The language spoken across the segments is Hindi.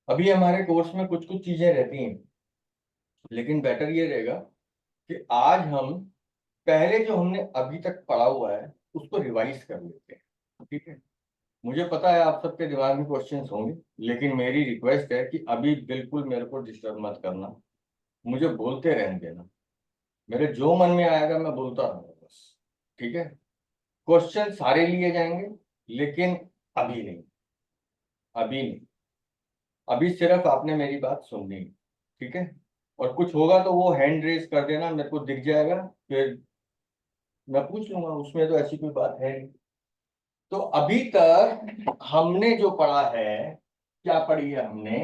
अभी हमारे कोर्स में कुछ कुछ चीजें रहती हैं, लेकिन बेटर ये रहेगा कि आज हम पहले जो हमने अभी तक पढ़ा हुआ है उसको रिवाइज कर लेते हैं। ठीक है। मुझे पता है आप सबके दिमाग में क्वेश्चंस होंगे, लेकिन मेरी रिक्वेस्ट है कि अभी बिल्कुल मेरे को डिस्टर्ब मत करना, मुझे बोलते रहने देना। मेरे जो मन में आएगा मैं बोलता रहूंगा बस। ठीक है। क्वेश्चन सारे लिए जाएंगे, लेकिन अभी नहीं, अभी नहीं। अभी सिर्फ आपने मेरी बात सुननी है। ठीक है। और कुछ होगा तो वो हैंड रेज कर देना, मेरे को दिख जाएगा, फिर मैं पूछ लूंगा, उसमें तो ऐसी कोई बात है नहीं। तो अभी तक हमने जो पढ़ा है, क्या पढ़ी है हमने?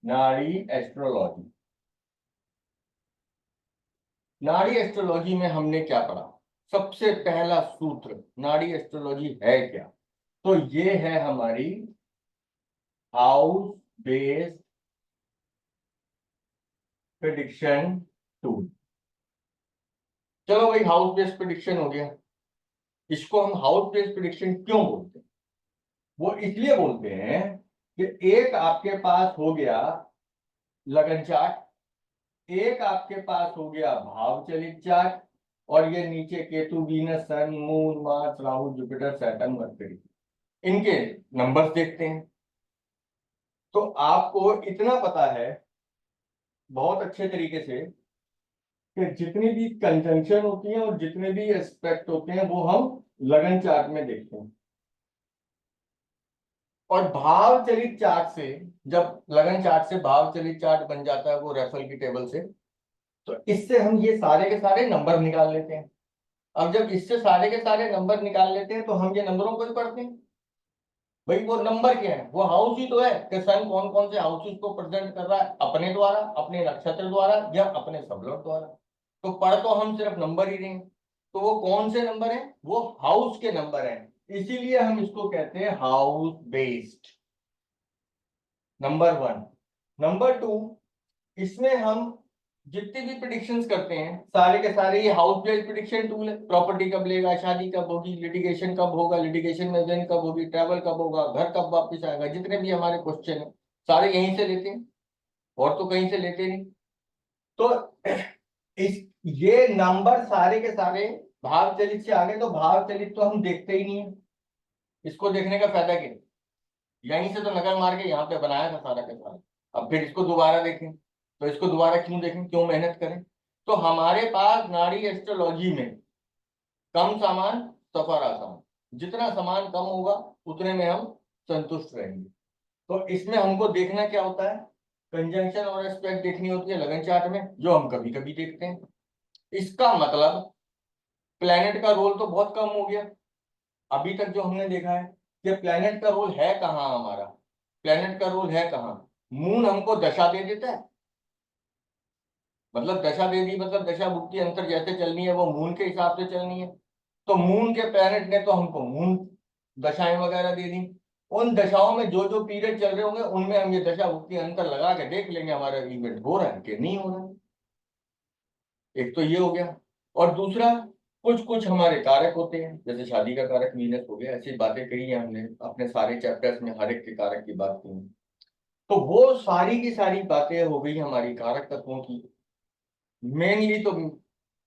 नाड़ी एस्ट्रोलॉजी। नाड़ी एस्ट्रोलॉजी में हमने क्या पढ़ा? सबसे पहला सूत्र, नाड़ी एस्ट्रोलॉजी है क्या? तो ये है हमारी हाउस बेस्ड प्रिडिक्शन टूल। चलो भाई, हाउस बेस्ड प्रिडिक्शन हो गया। इसको हम हाउस बेस्ड प्रिडिक्शन क्यों बोलते हैं? वो इसलिए बोलते हैं कि एक आपके पास हो गया लगन चार्ट, एक आपके पास हो गया भाव चलित चार्ट, और ये नीचे Ketu, Venus, sun, moon, Mars, Rahu, Jupiter, Saturn, Mercury, इनके नंबर्स देखते हैं। तो आपको इतना पता है बहुत अच्छे तरीके से कि जितनी भी कंजंक्शन होती हैं और जितने भी एस्पेक्ट होते हैं वो हम लगन चार्ट में देखते हैं। और भाव चलित चार्ट से, जब लगन चार्ट से भाव चलित चार्ट बन जाता है वो रेफरल की टेबल से, तो इससे हम ये सारे के सारे नंबर निकाल लेते हैं। अब जब इससे सारे के सारे नंबर निकाल लेते हैं तो हम ये नंबरों को ही पढ़ते हैं। भाई वो नंबर क्या है? वो हाउस ही तो है कि सन कौन कौन से हाउसेस को प्रेजेंट कर रहा है, अपने द्वारा, अपने नक्षत्र द्वारा, या अपने सबलॉट द्वारा। तो पढ़ तो हम सिर्फ नंबर ही रहे हैं। तो वो कौन से नंबर हैं? वो हाउस के नंबर हैं। इसीलिए हम इसको कहते हैं house based. Number one. Number two, इसमें हम जितनी भी प्रिडिक्शंस करते हैं सारे के सारे ये हाउस बेस्ड प्रिडिक्शन टूल है। प्रॉपर्टी कब लेगा, शादी कब होगी, लिटिगेशन कब होगा, लिटिगेशन में वेन कब होगी, ट्रैवल कब होगा, घर कब वापस आएगा, जितने भी हमारे क्वेश्चन है सारे यहीं से लेते हैं, और तो कहीं से लेते नहीं। तो इस ये नंबर सारे के सारे भाव चलित से आगे, तो भाव चलित तो हम देखते ही नहीं है। इसको देखने का फायदा क्या? यहीं से तो नजर मार के यहाँ पे बनाया था सारा का सारा। अब फिर इसको दोबारा देखें, तो इसको दोबारा क्यों देखें, क्यों मेहनत करें? तो हमारे पास नाड़ी एस्ट्रोलॉजी में कम सामान सफर आसान, जितना सामान कम होगा उतने में हम संतुष्ट रहेंगे। तो इसमें हमको देखना क्या होता है? कंजंक्शन और एस्पेक्ट देखनी होती है लगन चार्ट में, जो हम कभी कभी देखते हैं। इसका मतलब प्लेनेट का रोल तो बहुत कम हो गया। अभी तक जो हमने देखा है कि प्लेनेट का रोल है कहाँ हमारा? प्लेनेट का रोल है कहाँ? मून हमको दशा दे देता है, मतलब दशा दे दी, मतलब दशा भुक्ति अंतर जैसे चलनी है वो मून के हिसाब से चलनी है। तो मून के प्लेनेट ने तो हमको मून दशाएं वगैरह दे दी। उन दशाओं में जो जो पीरियड चल रहे होंगे उनमें हम ये दशा भुक्ति अंतर लगा के देख लेंगे हमारा इवेंट हो रहा है कि नहीं हो रहा है। एक तो ये हो गया। और दूसरा, कुछ कुछ हमारे कारक होते हैं, जैसे शादी का कारक वीनस हो गया, ऐसी बातें कही है हमने अपने सारे चैप्टर्स में, हर एक के कारक की बात की है। तो वो सारी की सारी बातें हो गई हमारी कारक तत्वों की। मेनली तो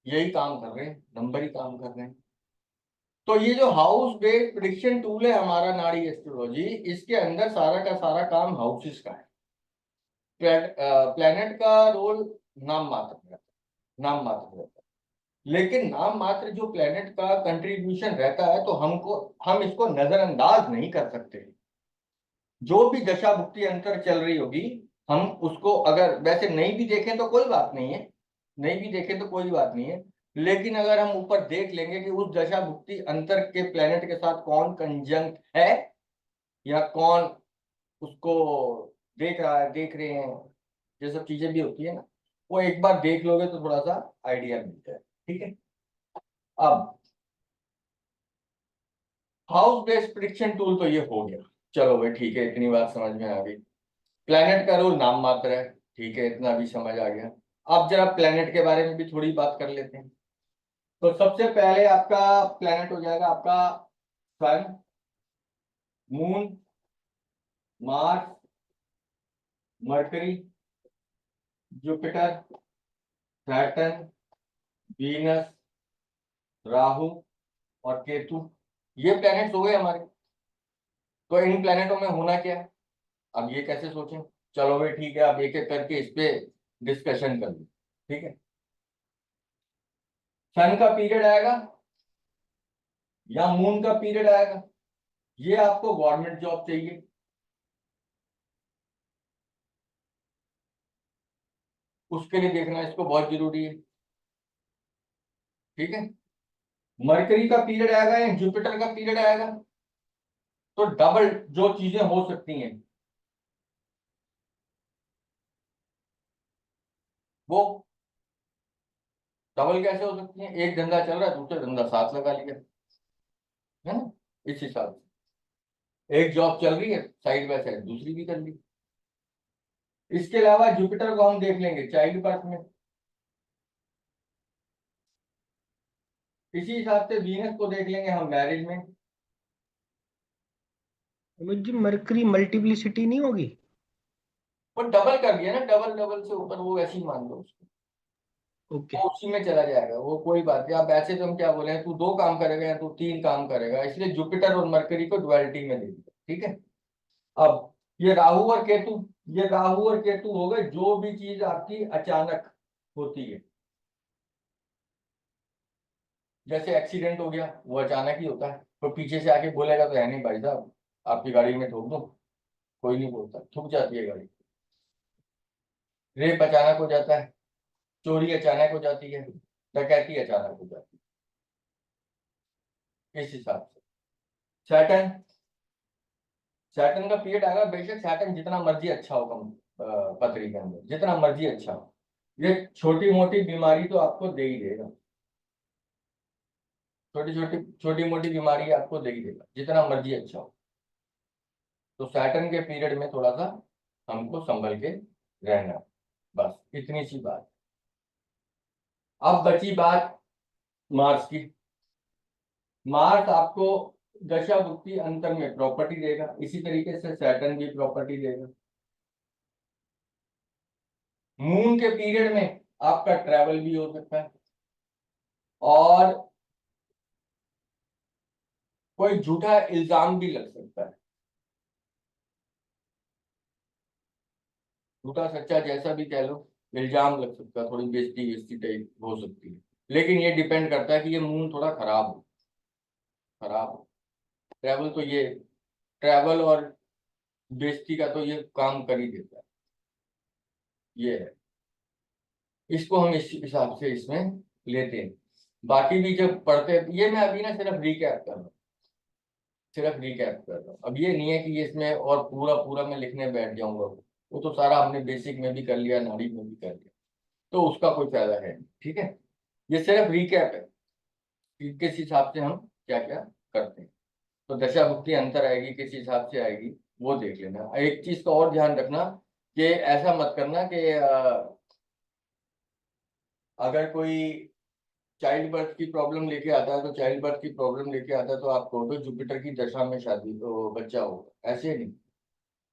यही काम कर रहे हैं, नंबर ही काम कर रहे हैं। तो ये जो हाउस बेस्ड प्रिडिक्शन टूल है हमारा नाड़ी एस्ट्रोलॉजी, इसके अंदर सारा का सारा काम हाउसेस का है। प्लेनेट का रोल नाम मात्र रहता है, नाम मात्र रहता है। लेकिन नाम मात्र जो प्लेनेट का कंट्रीब्यूशन रहता है, तो हम इसको नजरअंदाज नहीं कर सकते। जो भी दशा भुक्ति अंतर चल रही होगी, हम उसको अगर वैसे नहीं भी देखें तो कोई बात नहीं है, नहीं भी देखें तो कोई बात नहीं है, लेकिन अगर हम ऊपर देख लेंगे कि उस दशा भुक्ति अंतर के प्लेनेट के साथ कौन कंजंक्ट है, या कौन उसको देख रहा है, देख रहे हैं, ये सब चीजें भी होती है ना, वो एक बार देख लोगे तो थोड़ा सा आइडिया मिलता है। ठीक है। अब हाउस बेस्ड प्रिडिक्शन टूल तो ये हो गया। चलो भाई ठीक है, इतनी बात समझ में आ गई। प्लेनेट का रोल नाम मात्र है, ठीक है, इतना भी समझ आ गया। अब जरा प्लेनेट के बारे में भी थोड़ी बात कर लेते हैं। तो सबसे पहले आपका प्लेनेट हो जाएगा आपका sun, moon, Mars, Mercury, Jupiter, Saturn, Venus, Rahu और केतु, ये प्लैनेट्स हो गए हमारे। तो इन प्लैनेटों में होना क्या है, अब ये कैसे सोचें। चलो भाई ठीक है, अब एक एक करके इस पे डिस्कशन कर लो। ठीक है, सन का पीरियड आएगा या मून का पीरियड आएगा, ये आपको गवर्नमेंट जॉब चाहिए, उसके लिए देखना इसको बहुत जरूरी है। ठीक है, मरकरी का पीरियड आएगा या जुपिटर का पीरियड आएगा, तो डबल जो चीजें हो सकती हैं वो डबल कैसे हो सकती हैं, एक धंधा चल रहा है दूसरा धंधा साथ लगा लिया, है ना। इस हिसाब से एक जॉब चल रही है साइड बाय साइड दूसरी भी कर ली। इसके अलावा जुपिटर को हम देख लेंगे चाइल्ड बर्थ में, इसी हिसाब से वीनस को देख लेंगे हम मैरिज में। जी मरकरी मल्टीप्लिसिटी नहीं होगी? वो डबल कर दिया ना, डबल डबल से ऊपर, वो वैसे ही मान लो उसको, ओके। वो उसी में चला जाएगा, वो कोई बात नहीं। आप ऐसे तो हम क्या बोले, तू दो काम करेगा या तू तीन काम करेगा, इसलिए जुपिटर और मरकरी को ड्युअलिटी में दे दिया। ठीक है, अब ये राहु और केतु, ये राहु और केतु हो गए जो भी चीज आपकी अचानक होती है, जैसे एक्सीडेंट हो गया वो अचानक ही होता है, तो पीछे से आके बोलेगा तो है नहीं भाई साहब आपकी गाड़ी में ठोक दो, कोई नहीं बोलता, ठुक जाती है गाड़ी। रेप अचानक हो जाता है, चोरी अचानक हो जाती है, डकैती अचानक हो जाती है। इस हिसाब से सैटर्न, सैटर्न का पीरियड आएगा, बेशक सैटर्न जितना मर्जी अच्छा हो कम पत्री के अंदर जितना मर्जी अच्छा हो, ये छोटी मोटी बीमारी तो आपको दे ही देगा, छोटी मोटी बीमारी आपको दे ही देगा जितना मर्जी अच्छा हो। तो सैटर्न के पीरियड में थोड़ा सा हमको संभल के रहना, बस इतनी सी बात। अब बची बात मार्स की। मार्स आपको दशा भुक्ति अंतर में प्रॉपर्टी देगा, इसी तरीके से सैटर्न भी प्रॉपर्टी देगा। मून के पीरियड में आपका ट्रैवल भी हो सकता है, और कोई झूठा इल्जाम भी लग सकता है, झूठा सच्चा जैसा भी कह लो, इल्जाम लग सकता है, थोड़ी बेइज्जती बेइज्जती टाइप हो सकती है। लेकिन ये डिपेंड करता है कि ये मून थोड़ा खराब हो, खराब हो। ट्रैवल तो ये ट्रैवल और बेइज्जती का तो ये काम कर ही देता है, ये है। इसको हम इस हिसाब से इसमें लेते हैं। बाकी भी जब पढ़ते हैं, ये मैं अभी ना सिर्फ रिकैप कर रहा हूँ, सिर्फ रिकैप कर रहा हूँ। अब ये नहीं है कि ये इसमें और पूरा पूरा मैं लिखने बैठ जाऊंगा, वो तो सारा हमने बेसिक में भी कर लिया, नाड़ी में भी कर लिया, तो उसका कोई फायदा है नहीं। ठीक है, ये सिर्फ रिकैप है कि किस हिसाब से हम क्या क्या करते हैं। तो दशा भुक्ति अंतर आएगी किस हिसाब से आएगी वो देख लेना। एक चीज का और ध्यान रखना कि ऐसा मत करना कि अगर कोई चाइल्ड बर्थ की प्रॉब्लम लेके आता है, तो चाइल्ड बर्थ की प्रॉब्लम लेके आता है तो आपको तो जुपिटर की दशा में शादी तो बच्चा होगा, ऐसे नहीं।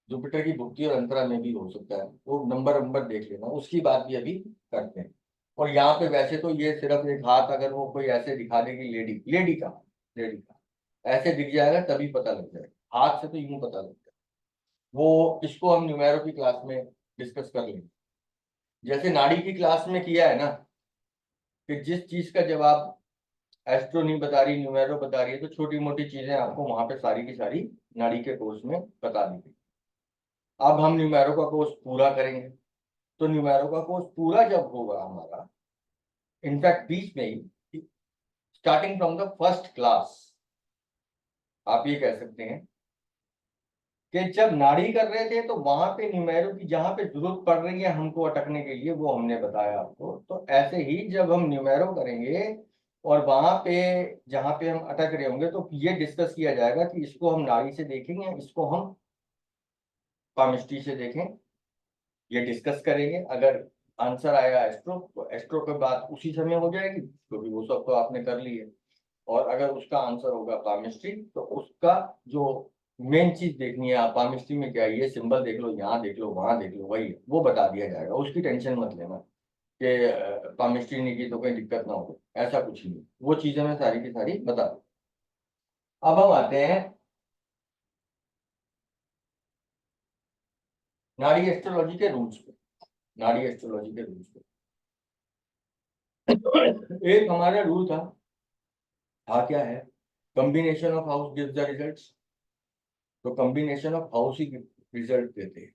जुपिटर की भुक्ति और अंतरा में भी हो सकता है, वो नंबर नंबर देख लेना, उसकी बात भी अभी करते हैं। और यहाँ पे वैसे तो ये सिर्फ एक हाथ अगर वो कोई ऐसे दिखा देगी, लेडी का ऐसे दिख जाएगा तभी पता लग जाएगा, हाथ से तो यूं पता लग जाएगा। वो इसको हम न्यूमेरो की क्लास में डिस्कस कर लेंगे, जैसे नाड़ी की क्लास में किया है ना, कि जिस चीज का जवाब एस्ट्रो नहीं बता रही, न्यूमेरो बता रही है, तो छोटी मोटी चीजें आपको वहां पे सारी की सारी नाड़ी के कोर्स में बता दी गई। अब हम न्यूमेरो का कोर्स पूरा करेंगे, तो न्यूमेरो का कोर्स पूरा जब होगा हमारा, इनफैक्ट बीच में ही, starting from the first class, आप ये कह सकते हैं कि जब नाड़ी कर रहे थे तो वहां पे न्यूमेरो की जहां पे जरूरत पड़ रही है हमको अटकने के लिए, वो हमने बताया आपको। तो ऐसे ही जब हम न्यूमेरो करेंगे और वहां पे जहां पे हम अटक रहे होंगे, तो ये डिस्कस किया जाएगा कि इसको हम नाड़ी से देखेंगे, इसको हम पामिस्ट्री से देखें, ये डिस्कस करेंगे। अगर आंसर आया एस्ट्रो, तो एस्ट्रो की बात उसी समय हो जाएगी क्योंकि वो सब तो आपने कर ली है। और अगर उसका आंसर होगा पामिस्ट्री, तो उसका जो मेन चीज देखनी है आप, पामिस्ट्री में क्या है, ये सिंबल देख लो, यहाँ देख लो, वहां देख लो, वही है, वो बता दिया जाएगा, उसकी टेंशन मत लेना कि पामिस्ट्री नहीं की तो कोई दिक्कत ना हो, ऐसा कुछ नहीं, वो चीजें मैं सारी की सारी बता दूं। अब हम आते हैं नाड़ी एस्ट्रोलॉजी के रूल्स पे। नाड़ी एस्ट्रोलॉजी के रूल्स पे एक हमारा रूल था क्या है, combination of house gives the results. तो कॉम्बिनेशन ऑफ हाउस ही रिजल्ट देते हैं,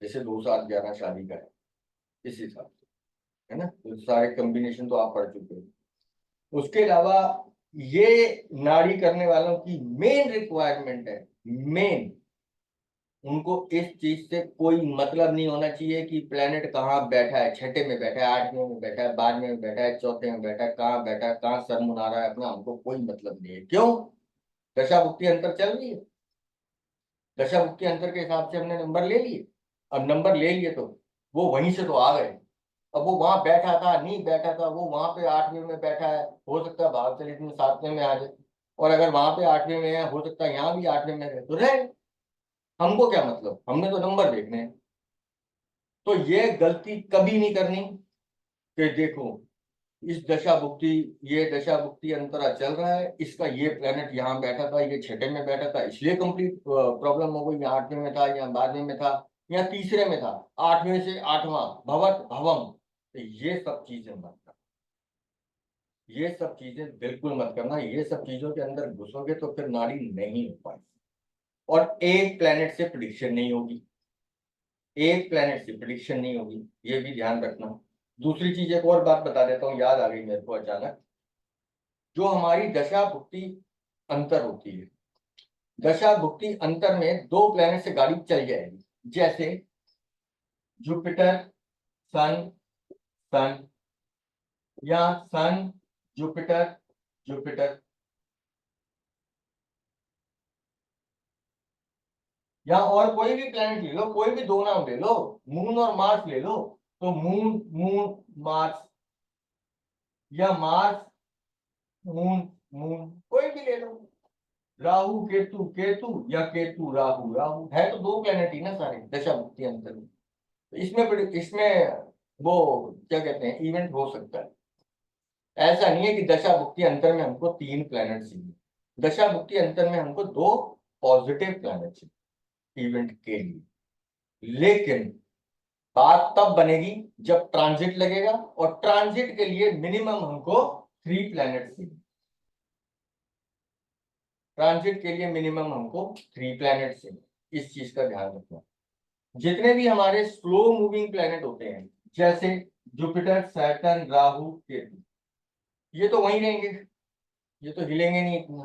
जैसे 2 7 11 शादी का है, इस हिसाब से, है ना, तो सारे कॉम्बिनेशन तो आप पढ़ चुके हो। उसके अलावा ये नाड़ी करने वालों की मेन रिक्वायरमेंट है, मेन, उनको इस चीज से कोई मतलब नहीं होना चाहिए कि प्लेनेट कहाँ बैठा है, छठे में बैठा है, 8वें में बैठा है, 12वें में बैठा है, चौथे में बैठा है, कहाँ बैठा है, कहाँ सर मुना रहा है अपना, हमको कोई मतलब नहीं है। क्यों? दशा भुक्ति अंतर चल रही है, दशा भुक्ति अंतर के हिसाब से हमने नंबर ले लिए। अब नंबर ले लिए तो वो वहीं से तो आ गए। अब वो वहां बैठा था, नहीं बैठा था, वो वहां पे 8वें में बैठा है, हो सकता है भाव चलित में 7वें में आ जाए, और अगर वहां पे 8वें में है, हो सकता है यहाँ भी 8वें में रहे, तो रहे, हमको क्या मतलब, हमने तो नंबर देखने हैं। तो ये गलती कभी नहीं करनी कि देखो इस दशा भुक्ति, ये दशा भुक्ति अंतरा चल रहा है, इसका ये प्लेनेट यहाँ बैठा था, ये छठे में बैठा था, इसलिए कंप्लीट प्रॉब्लम हो गई, या 8वें में था, या 12वें में था, या तीसरे में था, 8वें से 8वां भवत भवम, तो ये सब चीजें मत करना, ये सब चीजें बिल्कुल मत करना, ये सब चीजों के अंदर घुसोगे तो फिर नाड़ी नहीं हो पाएगी, और एक प्लेनेट से प्रिडिक्शन नहीं होगी, एक प्लेनेट से प्रिडिक्शन नहीं होगी, ये भी ध्यान रखना। दूसरी चीज एक और बात बता देता हूँ, याद आ गई मेरे को अचानक, जो हमारी दशा भुक्ति अंतर होती है, दशा भुक्ति अंतर में 2 प्लेनेट से गाड़ी चल जाएगी, जैसे जुपिटर सन, सन, या सन जुपिटर, जुपिटर, या और कोई भी प्लेनेट ले लो, कोई भी 2 नाम ले लो, मून और मार्स ले लो, तो मून मून मार्स, या मार्स मून मून, कोई भी ले लो, राहु केतु, केतु या केतु राहु, राहु है तो 2 प्लेनेट ही ना सारे दशा भुक्ति अंतर में, तो इसमें वो क्या कहते हैं, इवेंट हो सकता है। ऐसा नहीं है कि दशा भुक्ति अंतर में हमको 3 प्लेनेट चाहिए, दशा भुक्ति अंतर में हमको 2 पॉजिटिव प्लेनेट चाहिए इवेंट के लिए। लेकिन बात तब बनेगी जब ट्रांजिट लगेगा, और ट्रांजिट के लिए मिनिमम हमको 3 प्लेनेट चाहिए, ट्रांजिट के लिए मिनिमम हमको 3 प्लेनेट चाहिए, इस चीज का ध्यान रखना। जितने भी हमारे स्लो मूविंग प्लेनेट होते हैं, जैसे जुपिटर सैटर्न राहु केतु, ये तो वहीं रहेंगे, ये तो हिलेंगे नहीं इतना,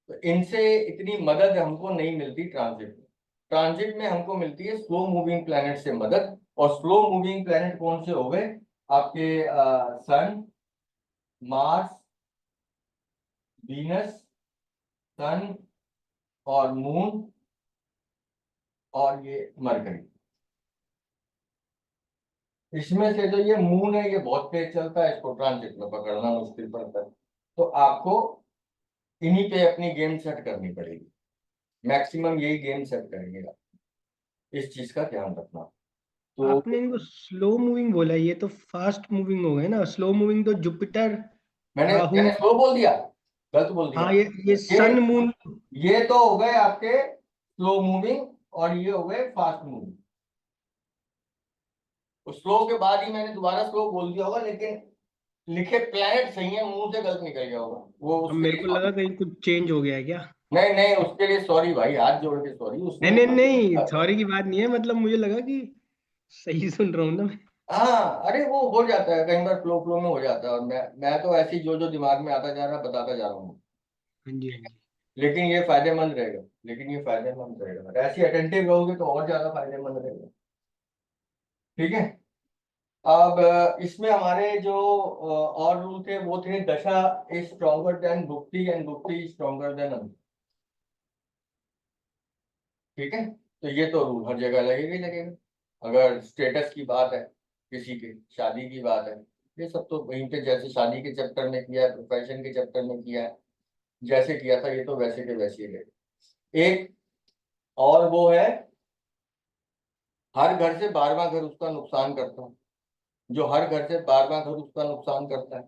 तो इनसे इतनी मदद हमको नहीं मिलती ट्रांजिट में। ट्रांजिट में हमको मिलती है स्लो मूविंग प्लेनेट से मदद, और स्लो मूविंग प्लेनेट कौन से हो गए आपके, सन, मार्स, वीनस, सन और मून, और ये मरकरी। इसमें से जो ये मून है, ये बहुत तेज चलता है, इसको ट्रांजिट में पकड़ना मुश्किल पड़ता है, तो आपको इन्हीं पे अपनी गेम सेट करनी पड़ेगी, मैक्सिमम यही गेम सेट करेंगे आप, इस चीज का ध्यान रखना। तो आपने इनको स्लो मूविंग बोला, ये तो फास्ट मूविंग हो गए ना, स्लो मूविंग तो जुपिटर मैंने राहु। मैंने स्लो बोल दिया, गलत बोल दिया, हाँ, ये ये सन मून। ये तो हो गए आपके स्लो मूविंग, और ये हो गए फास्ट मूविंग। स्लो के बाद ही मैंने दोबारा स्लो बोल दिया होगा, लेकिन लिखे प्लैनेट सही है, मुंह से गलत निकल गया होगा, वो अब उसके मेरे लिए को सॉरी। लगा कहीं कुछ चेंज हो गया है क्या। नहीं नहीं, उसके लिए सॉरी भाई, हाथ जोड़ के सॉरी नहीं उसने। नहीं नहीं, सॉरी की बात नहीं है, मतलब मुझे लगा कि सही सुन रहा हूँ ना मैं। हाँ, अरे वो हो जाता है कई बार, फ्लो फ्लो में हो जाता है, और मैं तो ऐसे ही जो जो दिमाग में आता जा रहा है बताता जा रहा हूँ, हाँ जी, हाँ जी। लेकिन ये फायदेमंद रहेगा, लेकिन ये फायदेमंद रहेगा, ऐसे अटेंटिव रहोगे तो और ज्यादा फायदेमंद रहेगा। ठीक है। अब इसमें हमारे जो और रूल थे वो थे, dasha is stronger than bhukti and bhukti is stronger than ang. ठीक है, तो ये तो रूल हर जगह लगेगा ही लगेगा, अगर स्टेटस की बात है, किसी के शादी की बात है, ये सब तो वहीं पे जैसे शादी के चैप्टर में किया है, प्रोफेशन के चैप्टर में किया है, जैसे किया था, ये तो वैसे के वैसे ही रहेगा। एक और वो है, हर घर से 12वां घर उसका नुकसान करता है। जो हर घर से 12वां घर उसका नुकसान करता है,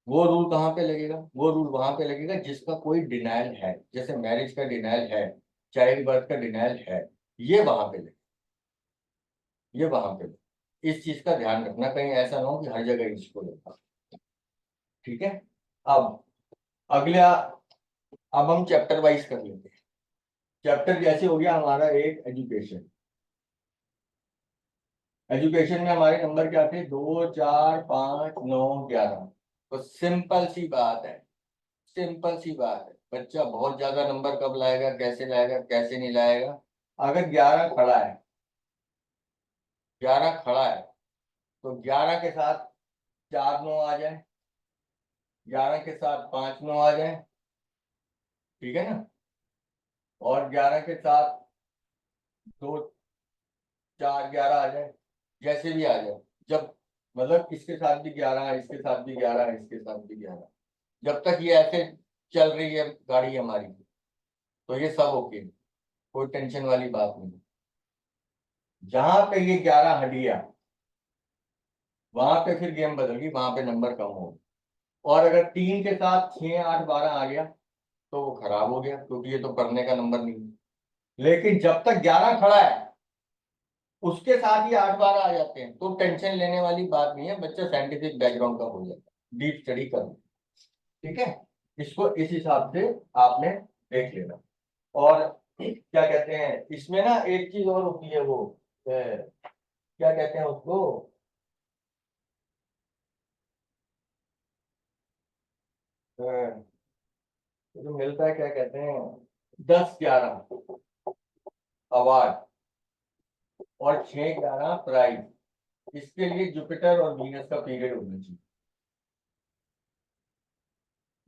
वो रूल कहाँ पे लगेगा? वो रूल वहां पे लगेगा जिसका कोई डिनायल है, जैसे मैरिज का डिनायल है, चाइल्ड बर्थ का डिनायल है, ये वहां पे लगेगा, ये वहां पे लगेगा। इस चीज का ध्यान रखना, कहीं ऐसा ना हो कि हर जगह इसको लगा। ठीक है। अब अगला, अब हम चैप्टर वाइज कर लेते हैं। चैप्टर जैसे हो गया हमारा एक एजुकेशन। एजुकेशन में हमारे नंबर क्या थे? 2, 4, 5, 9, 11। तो सिंपल सी बात है, सिंपल सी बात है, बच्चा बहुत ज्यादा नंबर कब लाएगा, कैसे लाएगा, कैसे नहीं लाएगा? अगर 11 खड़ा है, 11 खड़ा है, तो 11 के साथ 4 9 आ जाए, 11 के साथ 5 9 आ जाए, ठीक है ना? और 11 के साथ 2 4 11 आ जाए, जैसे भी आ जाए। जब मतलब इसके साथ भी 11 है, इसके साथ भी 11 है, इसके साथ भी 11, जब तक ये ऐसे चल रही है गाड़ी हमारी, तो ये सब ओके, कोई टेंशन वाली बात नहीं। जहां पे ये 11 हट गया, वहां पे फिर गेम बदल गई, वहां पे नंबर कम हो। और अगर 3 के साथ 6 8 12 आ गया, तो वो खराब हो गया, क्योंकि ये तो पढ़ने का नंबर नहीं है। लेकिन जब तक 11 खड़ा है, उसके साथ ही 8 12 आ जाते हैं, तो टेंशन लेने वाली बात नहीं है, बच्चा साइंटिफिक बैकग्राउंड का हो जाता है, डीप स्टडी कर। ठीक है, इसको इस हिसाब से आपने देख लेना। और क्या कहते हैं, इसमें ना एक चीज और होती है, वो क्या कहते हैं उसको, अ, जो मिलता है, क्या कहते हैं, 10 11 अवार्ड और 6 11 प्राइज। इसके लिए जुपिटर और वीनस का पीरियड होना चाहिए।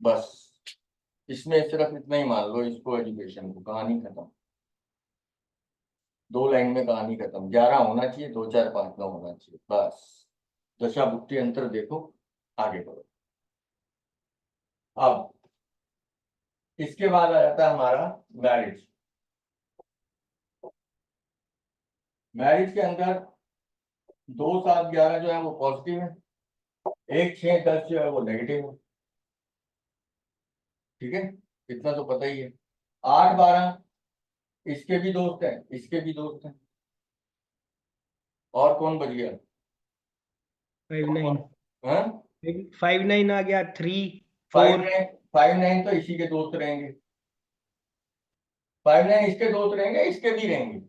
बस इसमें सिर्फ इतना ही मान लो इसको, एजुकेशन को, कहानी खत्म। 2 लाइन में कहानी खत्म। 11 होना चाहिए, 2 4 5 9 होना चाहिए, बस। दशा भुक्ति अंतर देखो, आगे बढ़ो। अब इसके बाद आ जाता है हमारा मैरिज। मैरिज के अंदर 2 7 11 जो है वो पॉजिटिव है, 1 6 10 जो है वो नेगेटिव है। ठीक है, इतना तो पता ही है। 8 12 इसके भी दोस्त हैं, इसके भी दोस्त हैं। और कौन बच गया? 5 और 9, कौन? हाँ, 5 9 आ गया, 3 फाइव 4। नाइन 5 9 तो इसी के दोस्त रहेंगे, 5 9 इसके दोस्त रहेंगे, इसके भी रहेंगे।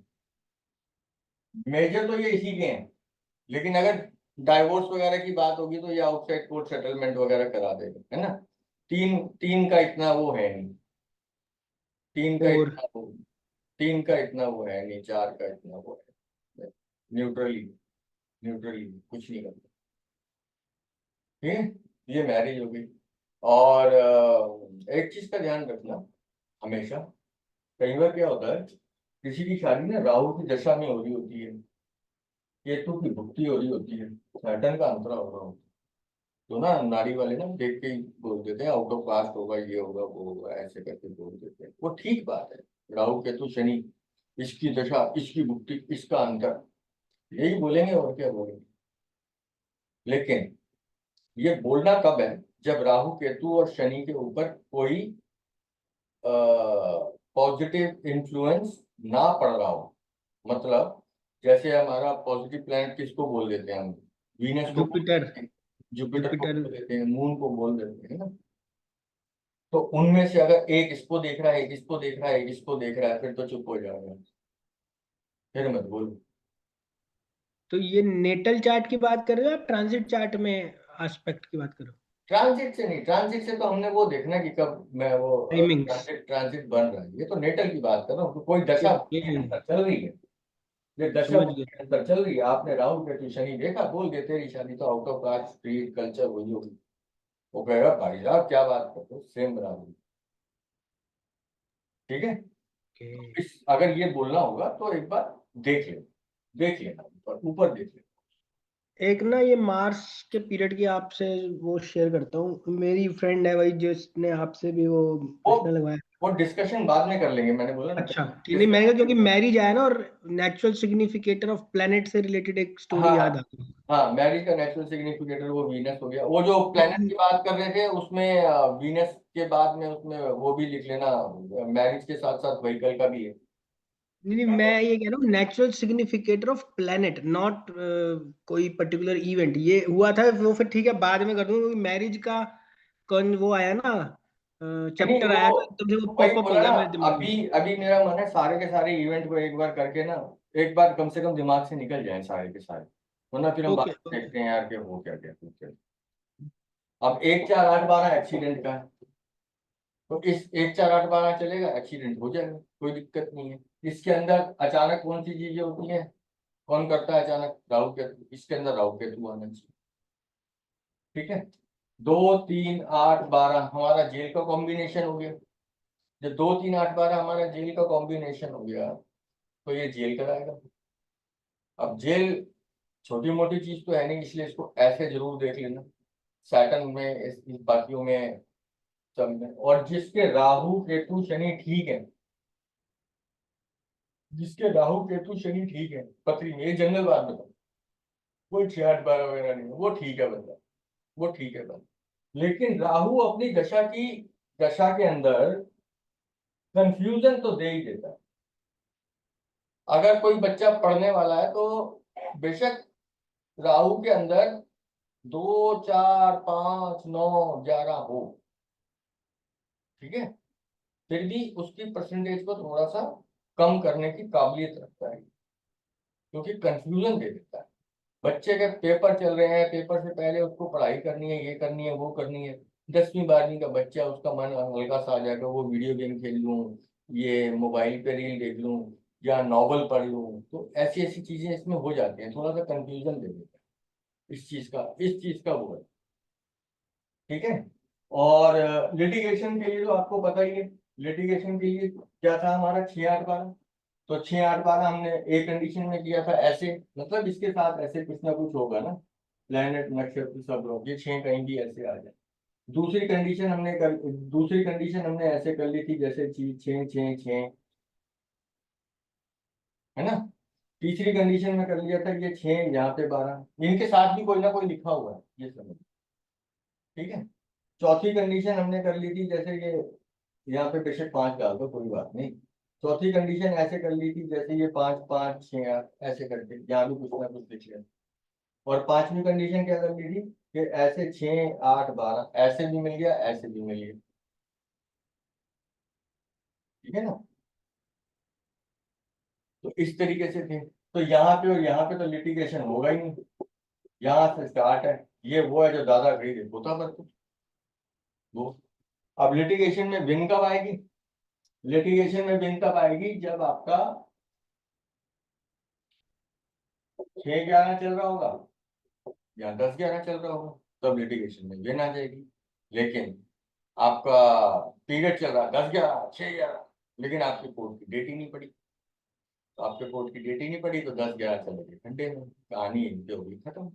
मेजर तो ये इसी के हैं। लेकिन अगर डाइवोर्स वगैरह की बात होगी, तो ये आउटसाइड कोर्ट सेटलमेंट वगैरह करा देगा, है ना? तीन तीन का इतना वो है नहीं, तीन का 4 इतना वो, 3 का इतना वो है नहीं, 4 का इतना वो है। न्यूट्रली, न्यूट्रली कुछ नहीं करता। ठीक है, ये मैरिज हो गई। और एक चीज का ध्यान रखना हमेशा, कई बार क्या होता है, किसी की शादी ना राहु की दशा में हो रही होती है, केतु की भुक्ति हो रही होती है, सैटर्न का अंतरा हो रहा होता है। तो ना नाड़ी वाले ना देख के ही बोल देते हैं आउट ऑफ कास्ट होगा, ये होगा, वो होगा, ऐसे करके बोल देते हैं। वो ठीक बात है, राहु केतु शनि, इसकी दशा, इसकी भुक्ति, इसका अंतर, यही बोलेंगे और क्या बोलेंगे। लेकिन ये बोलना कब है? जब राहु केतु और शनि के ऊपर कोई पॉजिटिव इन्फ्लुएंस ना पड़ रहा हो। मतलब जैसे हमारा पॉजिटिव प्लैनेट किसको बोल देते हैं हम? वीनस को बोल जुपिटर। देते हैं, जुपिटर को जुपिटर बोल देते हैं, मून को बोल देते हैं ना। तो उनमें से अगर एक इसको देख रहा है, एक इसको देख रहा है, एक इसको देख रहा है, फिर तो चुप हो जाएगा, फिर मत बोलो। तो ये नेटल चार्ट की बात कर रहे हो, आप ट्रांजिट चार्ट में एस्पेक्ट की बात कर रहे हो? ट्रांजिट से नहीं, ट्रांजिट से तो हमने वो देखना कि कब मैं वो टाइमिंग्स। ट्रांजिट ट्रांजिट बन रहा है। ये तो नेटल की बात कर रहा हूँ, तो कोई ओके दशा ओके, के अंदर चल रही है, ये दशा समझ गया। के अंदर चल रही है। आपने राहु केतु शनि देखा, बोल गए तेरी शादी तो out of caste street culture वही होगी। वो कहेगा भाई साहब क्या बात करते हो, सेम बराबर। ठीक है, ओके। इस अगर ये बोलना होगा तो एक बार देख ले, देख लेना, ऊपर ऊपर देख लेना। एक ना ये मार्स के पीरियड की आपसे वो शेयर करता हूँ, मेरी फ्रेंड है वही जिसने आपसे भी वो वो प्रश्न लगवाया। वो डिस्कशन बाद में कर लेंगे, मैंने बोला ना। अच्छा ठीक, नहीं मैंने कहा क्योंकि मैरिज आया ना, और नेचुरल सिग्निफिकेटर ऑफ प्लेनेट से रिलेटेड एक हाँ स्टोरी याद आ गई। हाँ, मैरिज का नेचुरल सिग्निफिकेटर वो वीनस हो गया। वो जो प्लेनेट की नहीं बात कर रहे थे उसमें वीनस के बाद में उसमें वो भी लिख लेना, मैरिज के साथ साथ व्हीकल का भी है। नहीं, मैं ये कह रहा हूँ natural significator of planet, not कोई पर्टिकुलर इवेंट ये हुआ था वो, फिर ठीक है बाद में कर दूंगा, क्योंकि मैरिज का कौन वो आया ना, नहीं चैप्टर आया वो तो एकदम से वो वही पॉपअप हो बोला गया ना, मेरे दिमाग में। अभी अभी मेरा मन है सारे के सारे इवेंट को एक बार करके ना, एक बार कम से कम दिमाग से निकल जाए सारे के सारे, वरना फिर हम ओके बाद में ओके। देखते हैं यार कि वो क्या क्या कुछ क्या। अब 1 4 8 12 एक्सीडेंट का है, तो इस 1 4 8 12 चलेगा, एक्सीडेंट हो जाएगा, कोई दिक्कत नहीं है। इसके अंदर अचानक कौन सी चीजें होती हैं, कौन करता है अचानक, राहु केतु, इसके अंदर राहु केतु आना चाहिए। ठीक है, 2 3 8 12 हमारा जेल का कॉम्बिनेशन हो गया। जब 2 3 8 12 हमारा जेल का कॉम्बिनेशन हो गया, तो ये जेल कराएगा। अब जेल छोटी मोटी चीज तो है नहीं, इसलिए इसको ऐसे जरूर देख लेना, सैटर्न में इस बाकियों में सब में। और जिसके राहु केतु शनि ठीक है, जिसके राहु केतु शनि ठीक है पत्री में, ये जनरल बात बताओ, कोई 6 8 12 वगैरह नहीं है, वो ठीक है बंदा, वो ठीक है बंदा। लेकिन राहु अपनी दशा के अंदर कंफ्यूजन तो दे ही देता है। अगर कोई बच्चा पढ़ने वाला है तो बेशक राहु के अंदर 2 4 5 9 11 हो, ठीक है, फिर भी उसकी परसेंटेज को थोड़ा सा कम करने की काबिलियत रखता है, क्योंकि कंफ्यूजन दे देता है। बच्चे के पेपर चल रहे हैं, पेपर से पहले उसको पढ़ाई करनी है, ये करनी है, वो करनी है। 10वीं 12वीं का बच्चा, उसका मन हल्का सा आ जाएगा, वो वीडियो गेम खेल लूँ, ये मोबाइल पे रील देख लूँ, या नॉवल पढ़ लूँ, तो ऐसी ऐसी चीजें इसमें हो जाती हैं, थोड़ा सा कंफ्यूजन दे देता है इस चीज का वो है। ठीक है, और लिटिगेशन के लिए तो आपको पता ही है, लिटिगेशन के लिए क्या था हमारा 6 8 12। तो 6 8 12 हमने एक कंडीशन में किया था ऐसे, मतलब इसके साथ ऐसे कुछ ना कुछ होगा ना, प्लेनेट नक्षत्र सब लोग, ये 6 कहीं भी ऐसे आ जाए। दूसरी कंडीशन हमने ऐसे कर ली थी, जैसे 6 6 6, है ना। तीसरी कंडीशन में कर लिया था ये 6 यहाँ पे 12, इनके साथ भी कोई ना कोई लिखा हुआ है, ये समझ। ठीक है, चौथी कंडीशन हमने कर ली थी, जैसे ये यहाँ पे बेशक 5 डाल दो कोई बात नहीं। चौथी कंडीशन ऐसे कर ली थी, जैसे ये 5 5 6 8 ऐसे करके यहाँ भी कुछ ना कुछ लिख लिया। और पांचवी कंडीशन क्या कर ली थी, कि ऐसे 6 8 12 ऐसे भी मिल गया, ऐसे भी मिल गया। ठीक है ना, तो इस तरीके से थे। तो यहाँ पे और यहाँ पे तो लिटिगेशन होगा ही नहीं, यहाँ से स्टार्ट है, ये वो है जो दादा गई होता पर कुछ वो। अब लिटिगेशन में विन कब आएगी, लिटिगेशन में विन कब आएगी, जब आपका 6 11 चल रहा होगा या 10 11 चल रहा होगा, तब लिटिगेशन में विन आ जाएगी। लेकिन आपका पीरियड चल रहा है 10 11 6 11, लेकिन आपकी कोर्ट की डेट ही नहीं पड़ी, तो आपके कोर्ट की डेट ही नहीं पड़ी, तो 10 11 चले गए घंटे में, कहानी यहीं पे होगी खत्म,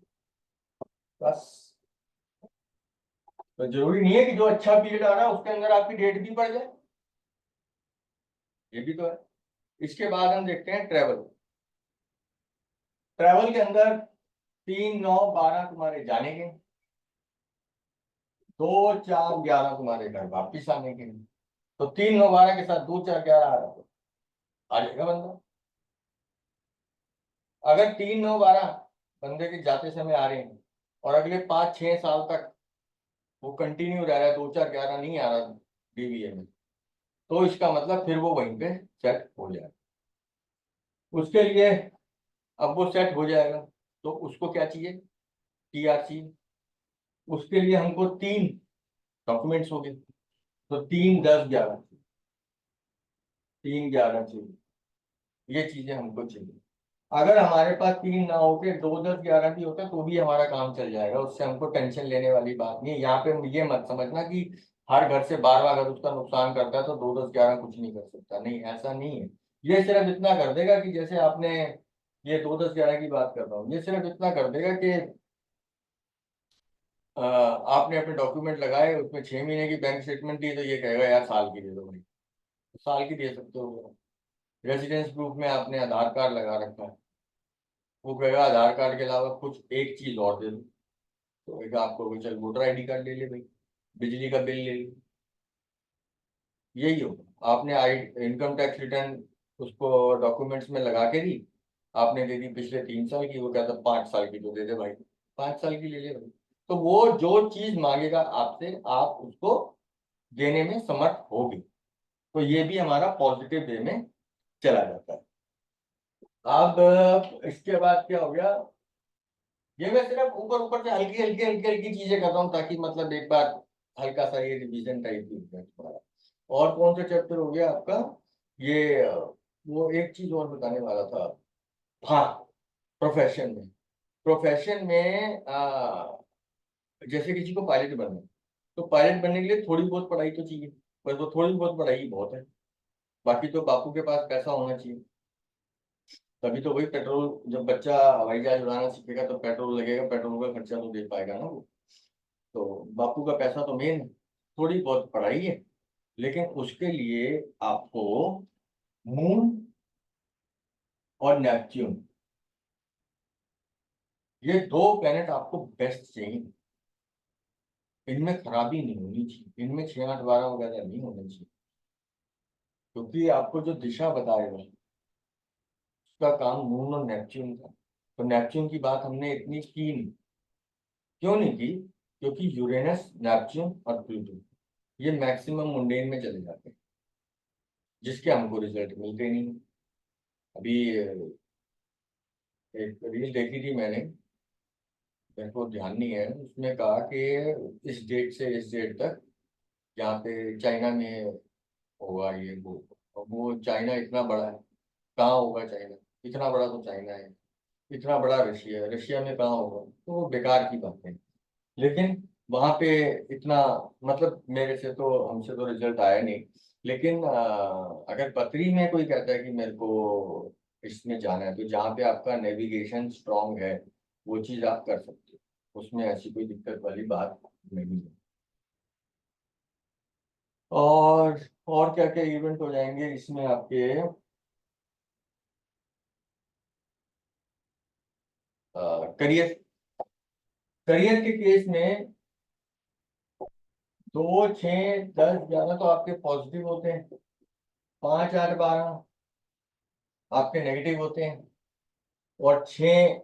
बस। तो जरूरी नहीं है कि जो अच्छा पीरियड आ रहा है उसके अंदर आपकी डेट भी पड़ जाए, ये भी तो है। इसके बाद हम देखते हैं ट्रेवल। ट्रेवल के अंदर 3 9 12 तुम्हारे जाने के, 2 4 11 तुम्हारे घर वापिस आने के। तो 3 9 12 के साथ 2 4 11 आ रहा है, आ जाएगा बंदा। अगर 3 9 12 बंदे के जाते समय आ रहे हैं, और अगले 5 6 साल तक वो कंटिन्यू रह रहा है, 2 4 11 नहीं आ रहा बीबीए में, तो इसका मतलब फिर वो वहीं पे सेट हो जाए। उसके लिए, अब वो सेट हो जाएगा, तो उसको क्या चाहिए, टीआरसी। उसके लिए हमको 3 डॉक्यूमेंट्स हो गए, तो 3 10 11, 3 11 चाहिए, ये चीजें हमको चाहिए। अगर हमारे पास 3 ना होके 2 10 11 भी होता तो भी हमारा काम चल जाएगा, उससे हमको टेंशन लेने वाली बात नहीं है। यहाँ पे ये मत समझना कि हर घर से बार बार अगर उसका नुकसान करता है तो 2 10 11 कुछ नहीं कर सकता, नहीं ऐसा नहीं है। ये सिर्फ इतना कर देगा कि जैसे आपने, ये 2 10 11 की बात कर रहा हूँ, ये सिर्फ इतना कर देगा कि आपने अपने डॉक्यूमेंट लगाए, उसमें 6 महीने की बैंक स्टेटमेंट दी, तो ये कहेगा यार साल की दे दो भाई, साल की दे सकते हो। रेजिडेंस प्रूफ में आपने आधार कार्ड लगा रखा है, वो कहेगा आधार कार्ड के अलावा कुछ एक चीज और दे दो, तो कहेगा आपको कोई चल वोटर आईडी कार्ड ले ले भाई, बिजली का बिल ले ले। यही होगा, आपने आई इनकम टैक्स रिटर्न उसको डॉक्यूमेंट्स में लगा के दी, आपने दे दी पिछले 3 साल की, वो कहता 5 साल की तो दे दे भाई, 5 साल की ले ले भाई। तो वो जो चीज मांगेगा आपसे, आप उसको देने में समर्थ होगी। तो ये भी हमारा पॉजिटिव वे में चला जाता है। अब इसके बाद क्या हो गया, ये मैं सिर्फ ऊपर ऊपर से हल्की हल्की हल्की हल्की चीजें कर रहा हूँ, ताकि मतलब एक बार हल्का सा ये रिवीजन टाइप ही हो जाए तुम्हारा। और कौन सा चैप्टर हो गया आपका, ये वो एक चीज और बताने वाला था। हाँ, प्रोफेशन में, प्रोफेशन में जैसे किसी को पायलट बनना है, तो पायलट बनने के लिए थोड़ी बहुत पढ़ाई तो चाहिए, पर वो थोड़ी बहुत पढ़ाई ही बहुत है। बाकी तो बापू के पास पैसा होना चाहिए, तभी तो वही पेट्रोल, जब बच्चा हवाई जहाज उड़ाना सीखेगा तो पेट्रोल लगेगा, पेट्रोल का खर्चा तो दे पाएगा ना वो। तो बापू का पैसा तो मेन है, थोड़ी बहुत पढ़ाई है, लेकिन उसके लिए आपको मून और नेपच्यून, ये 2 प्लेनेट आपको बेस्ट चाहिए। इनमें खराबी नहीं होनी चाहिए, इनमें 6 8 12 वगैरह नहीं होने चाहिए, क्योंकि आपको जो दिशा बताएगा उसका काम मून और नेपच्यून का। तो नेपच्यून की बात हमने इतनी की नहीं। क्यों नहीं की? क्योंकि यूरेनस, नेपच्यून और प्लूटो ये मैक्सिमम मुंडेन में चले जाते हैं, जिसके हमको रिजल्ट मिलते नहीं। अभी एक रील देखी थी मैंने, मेरे को ध्यान नहीं है, उसमें कहा कि इस डेट से इस डेट तक यहाँ पे चाइना में होगा ये वो। अब वो चाइना इतना बड़ा है, कहाँ होगा चाइना, इतना बड़ा तो चाइना है, इतना बड़ा रशिया है, रशिया में कहाँ होगा, तो वो बेकार की बात है। लेकिन वहां पे इतना, मतलब मेरे से तो, हमसे तो रिजल्ट आया नहीं। लेकिन अगर बद्री में कोई कहता है कि मेरे को इसमें जाना है, तो जहाँ पे आपका नेविगेशन स्ट्रांग है वो चीज आप कर सकते हो, उसमें ऐसी कोई दिक्कत वाली बात नहीं है। और और क्या क्या इवेंट हो जाएंगे इसमें आपके, करियर, करियर के केस में 2 6 10 11 तो आपके पॉजिटिव होते हैं, 5 8 12 आपके नेगेटिव होते हैं, और 6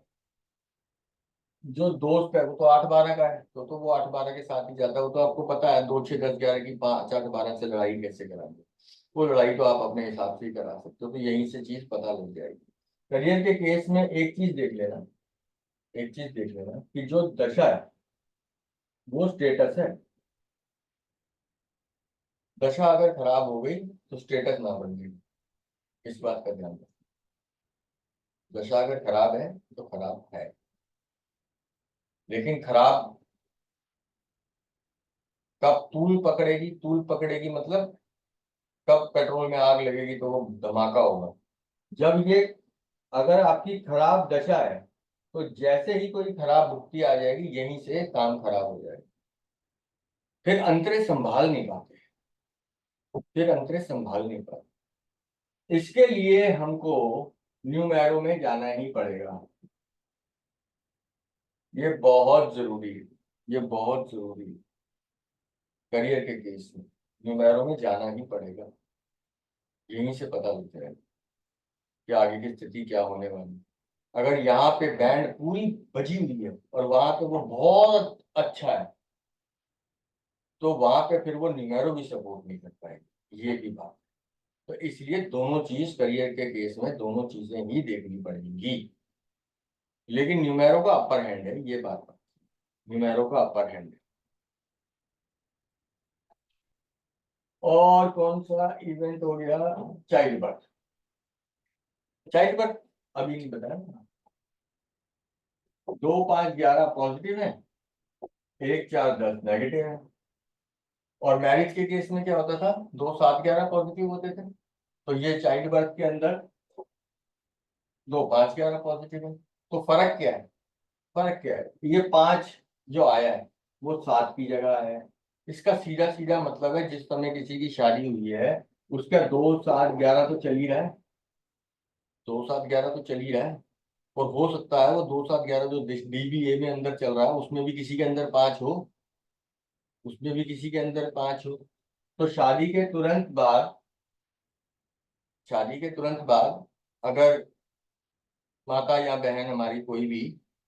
जो दोस्त है वो तो 8 12 का है, तो वो 8 12 के साथ ही जाता है। वो तो आपको पता है 2 6 10 11 की 5 8 12 से लड़ाई कैसे कराएंगे, वो लड़ाई तो आप अपने हिसाब से ही करा सकते हो, तो यहीं से चीज पता लग जाएगी। करियर के केस में एक चीज देख लेना, एक चीज देख लेना कि जो दशा है वो स्टेटस है। दशा अगर खराब हो गई तो स्टेटस ना बन गई, इस बात का ध्यान रखना। दशा अगर खराब है तो खराब है, लेकिन खराब कब तूल पकड़ेगी, तूल पकड़ेगी मतलब कब पेट्रोल में आग लगेगी तो वो धमाका होगा, जब ये, अगर आपकी खराब दशा है तो जैसे ही कोई खराब भुक्ति आ जाएगी यहीं से काम खराब हो जाएगा, फिर अंतरे संभाल नहीं पाते, फिर अंतरे संभाल नहीं पाते। इसके लिए हमको न्यू मैरो में जाना ही पड़ेगा, ये बहुत जरूरी है, ये बहुत जरूरी है। करियर के केस में न्यू मैरो में जाना ही पड़ेगा, यहीं से पता लग जाएगा कि आगे की स्थिति क्या होने वाली है। अगर यहाँ पे बैंड पूरी बजी हुई है और वहां पे वो बहुत अच्छा है, तो वहां पे फिर वो न्यूमेरो भी सपोर्ट नहीं कर पाएगी, ये भी बात। तो इसलिए दोनों चीज करियर के केस में दोनों चीजें ही देखनी पड़ेंगी, लेकिन न्यूमेरो का अपर हैंड है, ये बात, न्यूमेरो का अपर हैंड है। और कौन सा इवेंट हो गया, चाइल्ड बर्थ, चाइल्ड बर्थ अभी नहीं बताया। 2 5 11 पॉजिटिव है, 1 4 10 नेगेटिव है। और मैरिज के केस में क्या होता था, 2 7 11 पॉजिटिव होते थे, तो ये चाइल्ड बर्थ के अंदर 2 5 11 पॉजिटिव है। तो फर्क क्या है, फर्क क्या है, ये 5 जो आया है वो 7 की जगह है। इसका सीधा सीधा मतलब है जिस समय किसी की शादी हुई है उसका 2 7 11 तो चल ही रहा है, 2 7 11 तो चल ही रहा है। और हो सकता है वो 2 7 11 जो DBA में अंदर चल रहा है उसमें भी किसी के अंदर 5 हो, उसमें भी किसी के अंदर 5 हो। तो शादी के तुरंत बाद अगर माता या बहन हमारी कोई भी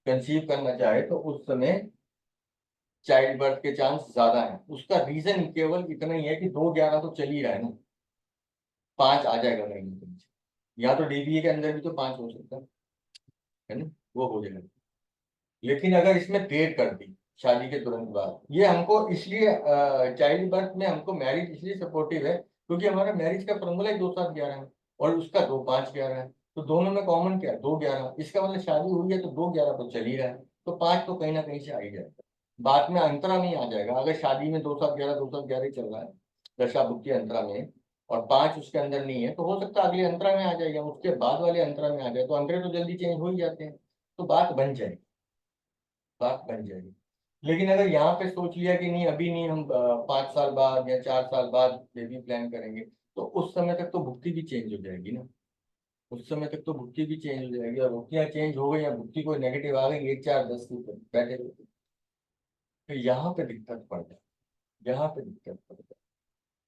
कंसीव करना चाहे तो उस समय चाइल्ड बर्थ के चांस ज्यादा है। उसका रीजन केवल इतना ही है कि 2 11 तो चल ही रहा है ना, 5 आ जाएगा महीने के नीचे। या तो DBA के अंदर भी तो 5 हो सकता है ना, वो हो जाएगा। लेकिन अगर इसमें देर कर दी शादी के तुरंत बाद, ये हमको इसलिए चाइल्ड बर्थ में हमको मैरिज इसलिए सपोर्टिव है क्योंकि हमारा मैरिज का फॉर्मूला ही 2 7 11 है और उसका 2 5 11 है। तो दोनों में कॉमन क्या है, 2 11। इसका मतलब शादी हुई है तो 2 11 तो चल ही रहा है, तो 5 तो कहीं ना कहीं से आ ही जाएगा। बाद में अंतरा में ही आ जाएगा। अगर शादी में 2 7 11 ही चल रहा है दशा भुक्ति अंतरा में, और 5 उसके अंदर नहीं है, तो हो सकता है अगले अंतरा में आ जाएगा, उसके बाद वाले अंतरा में आ जाए। तो अंतरे तो जल्दी चेंज हो ही जाते हैं, तो बात बन जाएगी। लेकिन अगर यहाँ पे सोच लिया कि नहीं अभी नहीं, हम 5 साल बाद या 4 साल बाद बेबी प्लान करेंगे, तो उस समय तक तो भुक्ति भी चेंज हो जाएगी ना, उस समय तक तो भुक्ति भी चेंज हो जाएगी। और भुक्तियाँ चेंज हो गई या भुक्ति कोई नेगेटिव आ गई 1 4 10 के ऊपर बैठे रहते, तो यहाँ पे दिक्कत पड़ जाए, यहाँ पे दिक्कत पड़ जाए।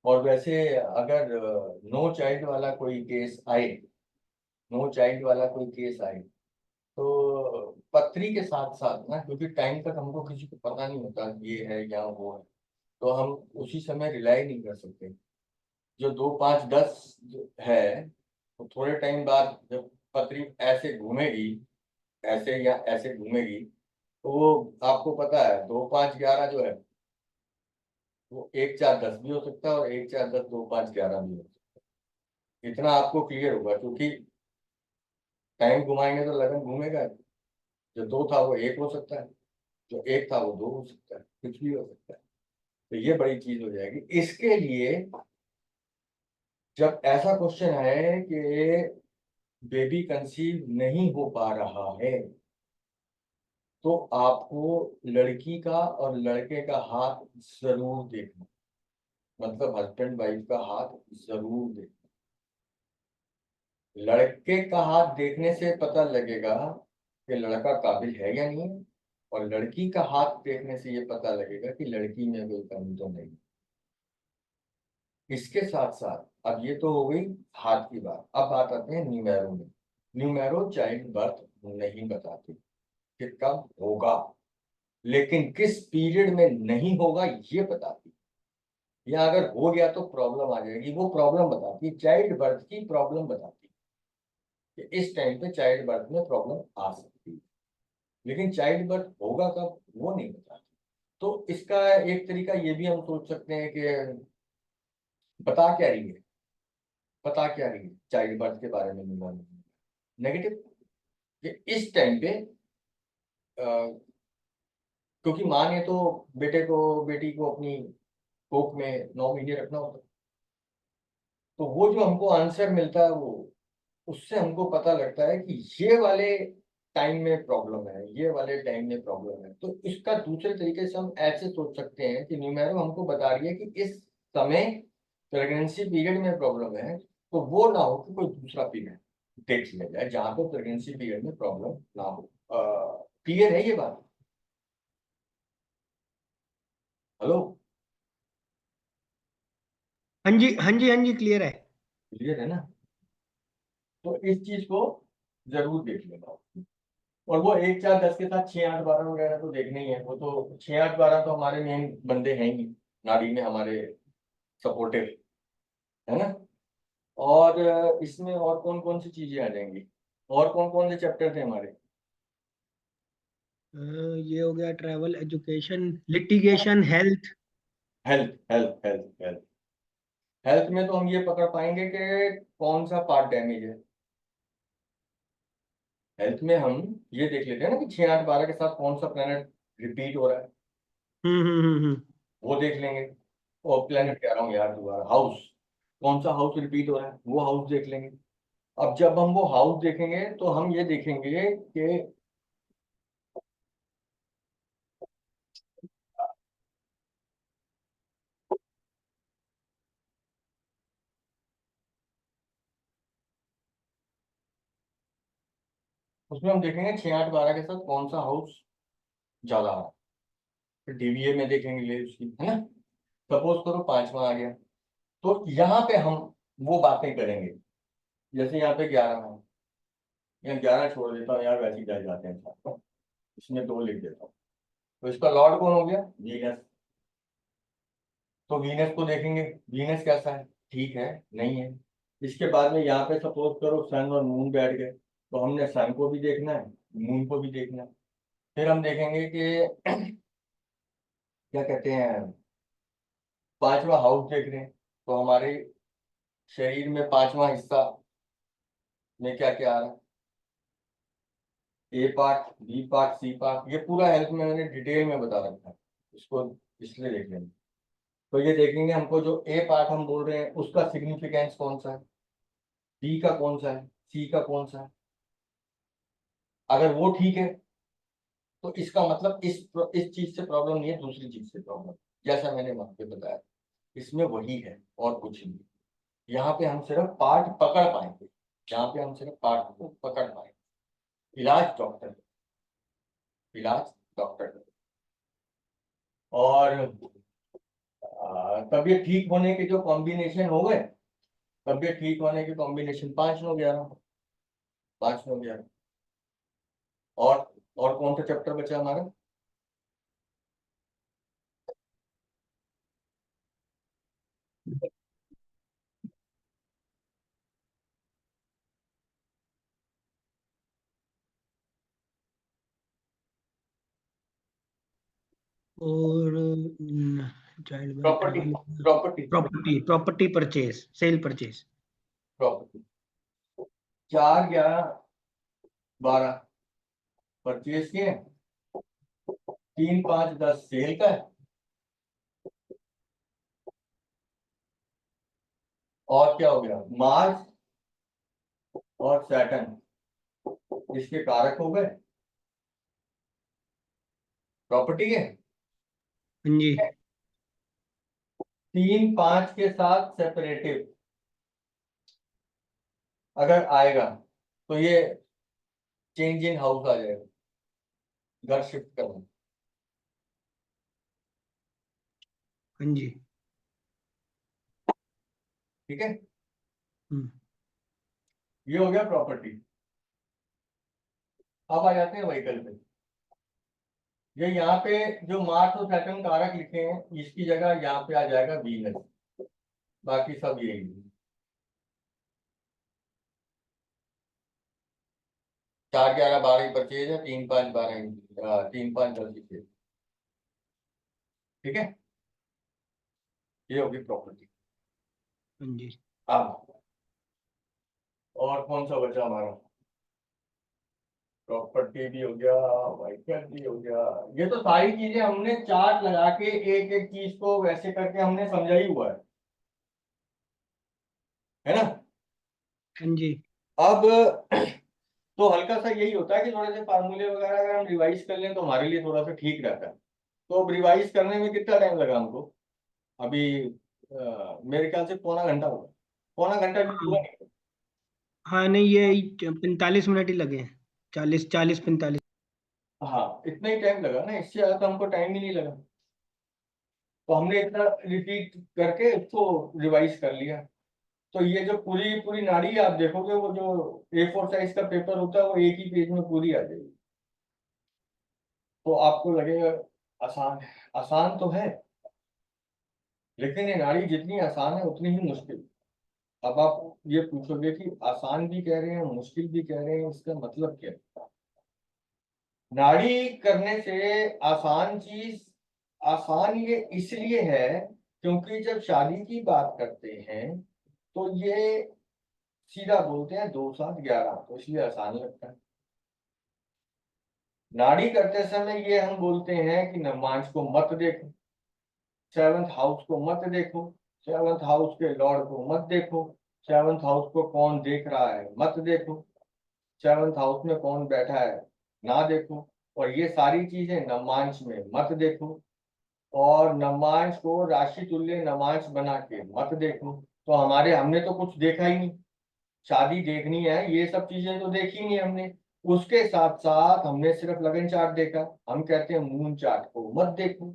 और वैसे अगर नो चाइल्ड वाला कोई केस आए, नो चाइल्ड वाला कोई केस आए, तो पत्री के साथ साथ ना, क्योंकि टाइम तक हमको किसी को पता नहीं होता ये है या वो है, तो हम उसी समय रिलाई नहीं कर सकते। जो 2 5 10 जो है, तो थोड़े टाइम बाद जब पत्री ऐसे घूमेगी, ऐसे या ऐसे घूमेगी, तो वो आपको पता है 2 5 11 जो है वो 1 4 10 भी हो सकता है और 1 4 10 2 5 11 भी हो सकता है। इतना आपको क्लियर होगा, क्योंकि टाइम घुमाएंगे तो लगन घूमेगा। जो 2 था वो 1 हो सकता है, जो 1 था वो 2 हो सकता है, कुछ भी हो सकता है। तो ये बड़ी चीज हो जाएगी। इसके लिए जब ऐसा क्वेश्चन है कि बेबी कंसीव नहीं हो पा रहा है, तो आपको लड़की का और लड़के का हाथ जरूर देखना, मतलब हस्बैंड वाइफ का हाथ जरूर देखना। लड़के का हाथ देखने से पता लगेगा कि लड़का काबिल है या नहीं है, और लड़की का हाथ देखने से ये पता लगेगा कि लड़की में कोई कमी तो नहीं। इसके साथ साथ अब ये तो हो गई हाथ की बात, अब बात आते हैं न्यूमेरो में। न्यूमेरो चाइल्ड बर्थ नहीं बताती कि कब होगा, लेकिन किस पीरियड में नहीं होगा ये बताती। या अगर हो गया तो प्रॉब्लम आ जाएगी, वो प्रॉब्लम बताती है, चाइल्ड बर्थ की प्रॉब्लम बताती है कि इस टाइम पे चाइल्ड बर्थ में प्रॉब्लम आ सकती है। लेकिन चाइल्ड बर्थ होगा कब वो नहीं बताती। तो इसका एक तरीका ये भी हम सोच सकते हैं कि बता क्या रही है, बता क्या रही है चाइल्ड बर्थ के बारे में नेगेटिव, कि इस टाइम पे क्योंकि माँ ने तो बेटे को बेटी को अपनी कोख में 9 महीने रखना होता है, तो वो जो हमको आंसर मिलता है वो, उससे हमको पता लगता है कि ये वाले टाइम में प्रॉब्लम है, ये वाले टाइम में प्रॉब्लम है। तो इसका दूसरे तरीके से हम ऐसे सोच सकते हैं कि न्यूमेरो हमको बता रही है कि इस समय प्रेगनेंसी पीरियड में प्रॉब्लम है, तो वो ना हो कि कोई दूसरा पीरियड देख लिया जाए जहां पे प्रेगनेंसी पीरियड में प्रॉब्लम ना हो। क्लियर है ये बात? हेलो? हाँ जी, हाँ जी, हाँ जी, क्लियर है। क्लियर है ना? तो इस चीज को जरूर देख लेना। और वो 1 4 10 के साथ 6 8 12 वगैरह तो देखने ही है, वो तो 6 8 12 तो हमारे मेन बंदे हैं ही, नाड़ी में हमारे सपोर्टिव, है ना। और इसमें और कौन कौन सी चीजें आ जाएंगी, और कौन कौन से चैप्टर थे हमारे? ये हो गया travel, education, litigation, health. Health health health health. Health में तो हम ये पकड़ पाएंगे कि कौन सा पार्ट डैमेज है। हेल्थ में हम ये देख लेते हैं ना कि 6 8 12 के साथ कौन सा प्लेनेट रिपीट हो रहा है, हम्म। वो देख लेंगे। और प्लेनेट कह रहा हूँ यार दोबारा, हाउस, कौन सा हाउस रिपीट हो रहा है वो हाउस देख लेंगे। अब जब हम वो हाउस देखेंगे तो हम ये देखेंगे कि उसमें हम देखेंगे 6 8 12 के साथ कौन सा हाउस ज्यादा आ रहा है, फिर डीवीए में देखेंगे ले उसकी, है ना। सपोज करो 5वां आ गया, तो यहाँ पे हम वो बातें करेंगे, जैसे यहाँ पे 11 है, यहाँ 11 छोड़ देता हूँ यार, वैसे ही चल जाते हैं साथ, इसमें 2 लिख देता हूँ। तो इसका लॉर्ड कौन हो गया, वीनस। तो वीनस को देखेंगे, वीनस कैसा है, ठीक है नहीं है। इसके बाद में यहाँ पे सपोज करो सन और मून बैठ गए, तो हमने सन को भी देखना है, मून को भी देखना है। फिर हम देखेंगे कि क्या कहते हैं, 5वां हाउस देख रहे हैं, तो हमारे शरीर में 5वां हिस्सा में क्या क्या आ रहा है, A part, B part, C part, ये पूरा हेल्थ में मैंने डिटेल में बता रखा है, इसको इसलिए देख लेंगे। तो ये देखेंगे हमको जो ए पार्ट हम बोल रहे हैं उसका सिग्निफिकेंस कौन सा है, बी का कौन सा है, सी का कौन सा है। अगर वो ठीक है तो इसका मतलब इस चीज से प्रॉब्लम नहीं है, दूसरी चीज से प्रॉब्लम, जैसा मैंने वहां पे बताया, इसमें वही है और कुछ नहीं। यहाँ पे हम सिर्फ पार्ट पकड़ पाएंगे, यहाँ पे हम सिर्फ पार्ट को पकड़ पाएंगे। इलाज डॉक्टर, इलाज डॉक्टर। और तबीयत ठीक होने के जो कॉम्बिनेशन हो गए, तबीयत ठीक होने के कॉम्बिनेशन 5 9 11, 5 9 11। और और कौन सा चैप्टर बचा हमारा, और child property, property, property property purchase, cell purchase. Property. 4 11 12 purchase किए, 3 5 10 सेल का है, और क्या हो गया, मार्स और सैटर्न इसके कारक हो गए प्रॉपर्टी के। हाँ जी। 3 5 के साथ सेपरेटिव अगर आएगा तो ये चेंज इन हाउस आ जाएगा, घर शिफ्ट करना, हाँ जी। ठीक है। हम्म। ये हो गया प्रॉपर्टी। अब आ जाते हैं व्हीकल पे। ये यहाँ पे जो मार्स और सैटर्न कारक लिखे हैं, इसकी जगह यहाँ पे आ जाएगा वीनस, बाकी सब यही है। 4 11 12 ही परचेज है, 3 5 12 3 5 10 ही sale। ठीक है, ये होगी प्रॉपर्टी। हाँ जी। अब और कौन सा बचा हमारा, प्रॉपर्टी भी हो गया, व्हीकल भी हो गया। ये तो सारी चीजें हमने चार्ट लगा के एक एक चीज को वैसे करके हमने समझा ही हुआ है ना। हाँ जी। अब तो हल्का सा यही होता है कि थोड़े से फार्मूले वगैरह अगर हम रिवाइज कर लें तो हमारे लिए थोड़ा सा ठीक रहता है। तो अब रिवाइज करने में कितना टाइम लगा हमको, अभी मेरे ख्याल से पौना घंटा होगा, पौना घंटा भी पूरा नहीं। हाँ नहीं, ये 45 मिनट ही लगे हैं, 40 45। हाँ इतना ही टाइम लगा ना, इससे ज्यादा तो हमको टाइम ही नहीं लगा। तो हमने इतना रिपीट करके इसको रिवाइज कर लिया। तो ये जो पूरी पूरी नाड़ी है, आप देखोगे वो जो A4 साइज का पेपर होता है वो एक ही पेज में पूरी आ जाएगी। तो आपको लगेगा आसान है, आसान तो है, लेकिन ये नाड़ी जितनी आसान है उतनी ही मुश्किल। अब आप ये पूछोगे कि आसान भी कह रहे हैं मुश्किल भी कह रहे हैं, इसका मतलब क्या है। नाड़ी करने से आसान चीज, आसान ये इसलिए है क्योंकि जब शादी की बात करते हैं तो ये सीधा बोलते हैं 2 7 11, तो इसलिए आसान लगता है। नाड़ी करते समय ये हम बोलते हैं कि नमाज को मत देखो, 7th हाउस को मत देखो, 7th हाउस के लॉर्ड को मत देखो, 7th हाउस को कौन देख रहा है मत देखो, 7th हाउस में कौन बैठा है ना देखो, और ये सारी चीजें नमाज में मत देखो, और नमाज को राशि तुल्य नमाज बना के मत देखो। तो हमारे हमने तो कुछ देखा ही नहीं, शादी देखनी है ये सब चीजें तो देखी नहीं हमने। उसके साथ साथ हमने सिर्फ लगन चार्ट देखा, हम कहते हैं मून चार्ट को मत देखो।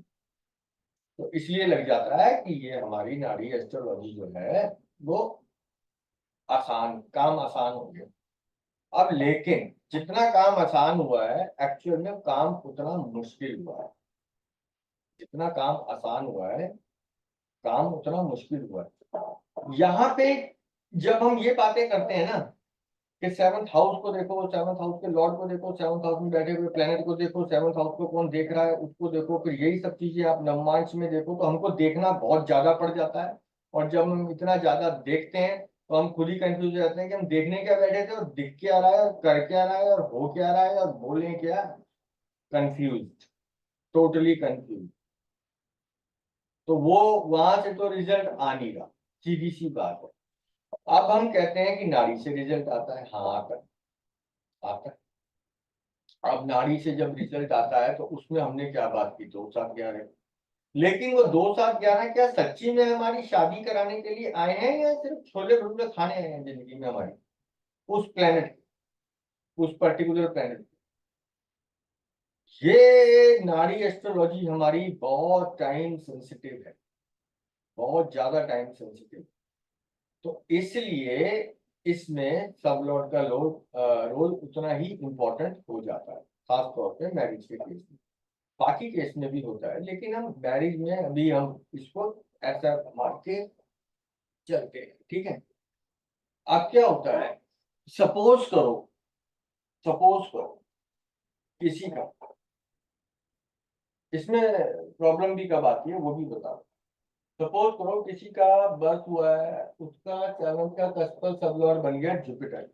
तो इसलिए लग जाता है कि ये हमारी नाड़ी एस्ट्रोलॉजी जो है वो आसान, काम आसान हो गया। अब लेकिन जितना काम आसान हुआ है, एक्चुअल में काम उतना मुश्किल हुआ है। जितना काम आसान हुआ है, काम उतना मुश्किल हुआ है। यहाँ पे जब हम ये बातें करते हैं ना कि सेवंथ हाउस को देखो, सेवंथ हाउस के लॉर्ड को देखो, सेवंथ हाउस में बैठे हुए प्लेनेट को देखो, सेवंथ हाउस को कौन देख रहा है उसको देखो, फिर यही सब चीजें आप नवमांश में देखो, तो हमको देखना बहुत ज्यादा पड़ जाता है। और जब हम इतना ज्यादा देखते हैं तो हम खुद ही कंफ्यूज हो जाते हैं कि हम देखने क्या बैठे थे, और दिख क्या रहा है, और कर क्या रहा है, और हो क्या रहा है, और बोले क्या। Confuse, totally confuse. तो वो वहां से तो रिजल्ट आ नहीं रहा, सीधी सी बात है। अब हम कहते हैं कि नाड़ी से रिजल्ट आता है, हाँ आता है, आता है। अब नाड़ी से जब रिजल्ट आता है तो उसमें हमने क्या बात की, 2 7 11। लेकिन वो 2 7 11 क्या सच्ची में हमारी शादी कराने के लिए आए हैं, या सिर्फ छोले भटूरे खाने आए हैं जिंदगी में हमारी, उस प्लेनेट, उस पर्टिकुलर प्लेनेट। ये नाड़ी एस्ट्रोलॉजी हमारी बहुत टाइम सेंसिटिव है, बहुत ज्यादा टाइम सेंसिटिव। तो इसलिए इसमें सब लॉर्ड का रोल उतना ही इम्पोर्टेंट हो जाता है, खास तौर पे मैरिज के केस में। बाकी केस में भी होता है, लेकिन हम मैरिज में अभी हम इसको ऐसा मान के चलते हैं, ठीक है। अब क्या होता है, सपोज करो, सपोज करो किसी का, इसमें प्रॉब्लम भी कब आती है वो भी बताओ। सपोज करो किसी का बर्थ हुआ है, उसका 7 का कस्पल सब लॉर्ड बन गया जुपिटर।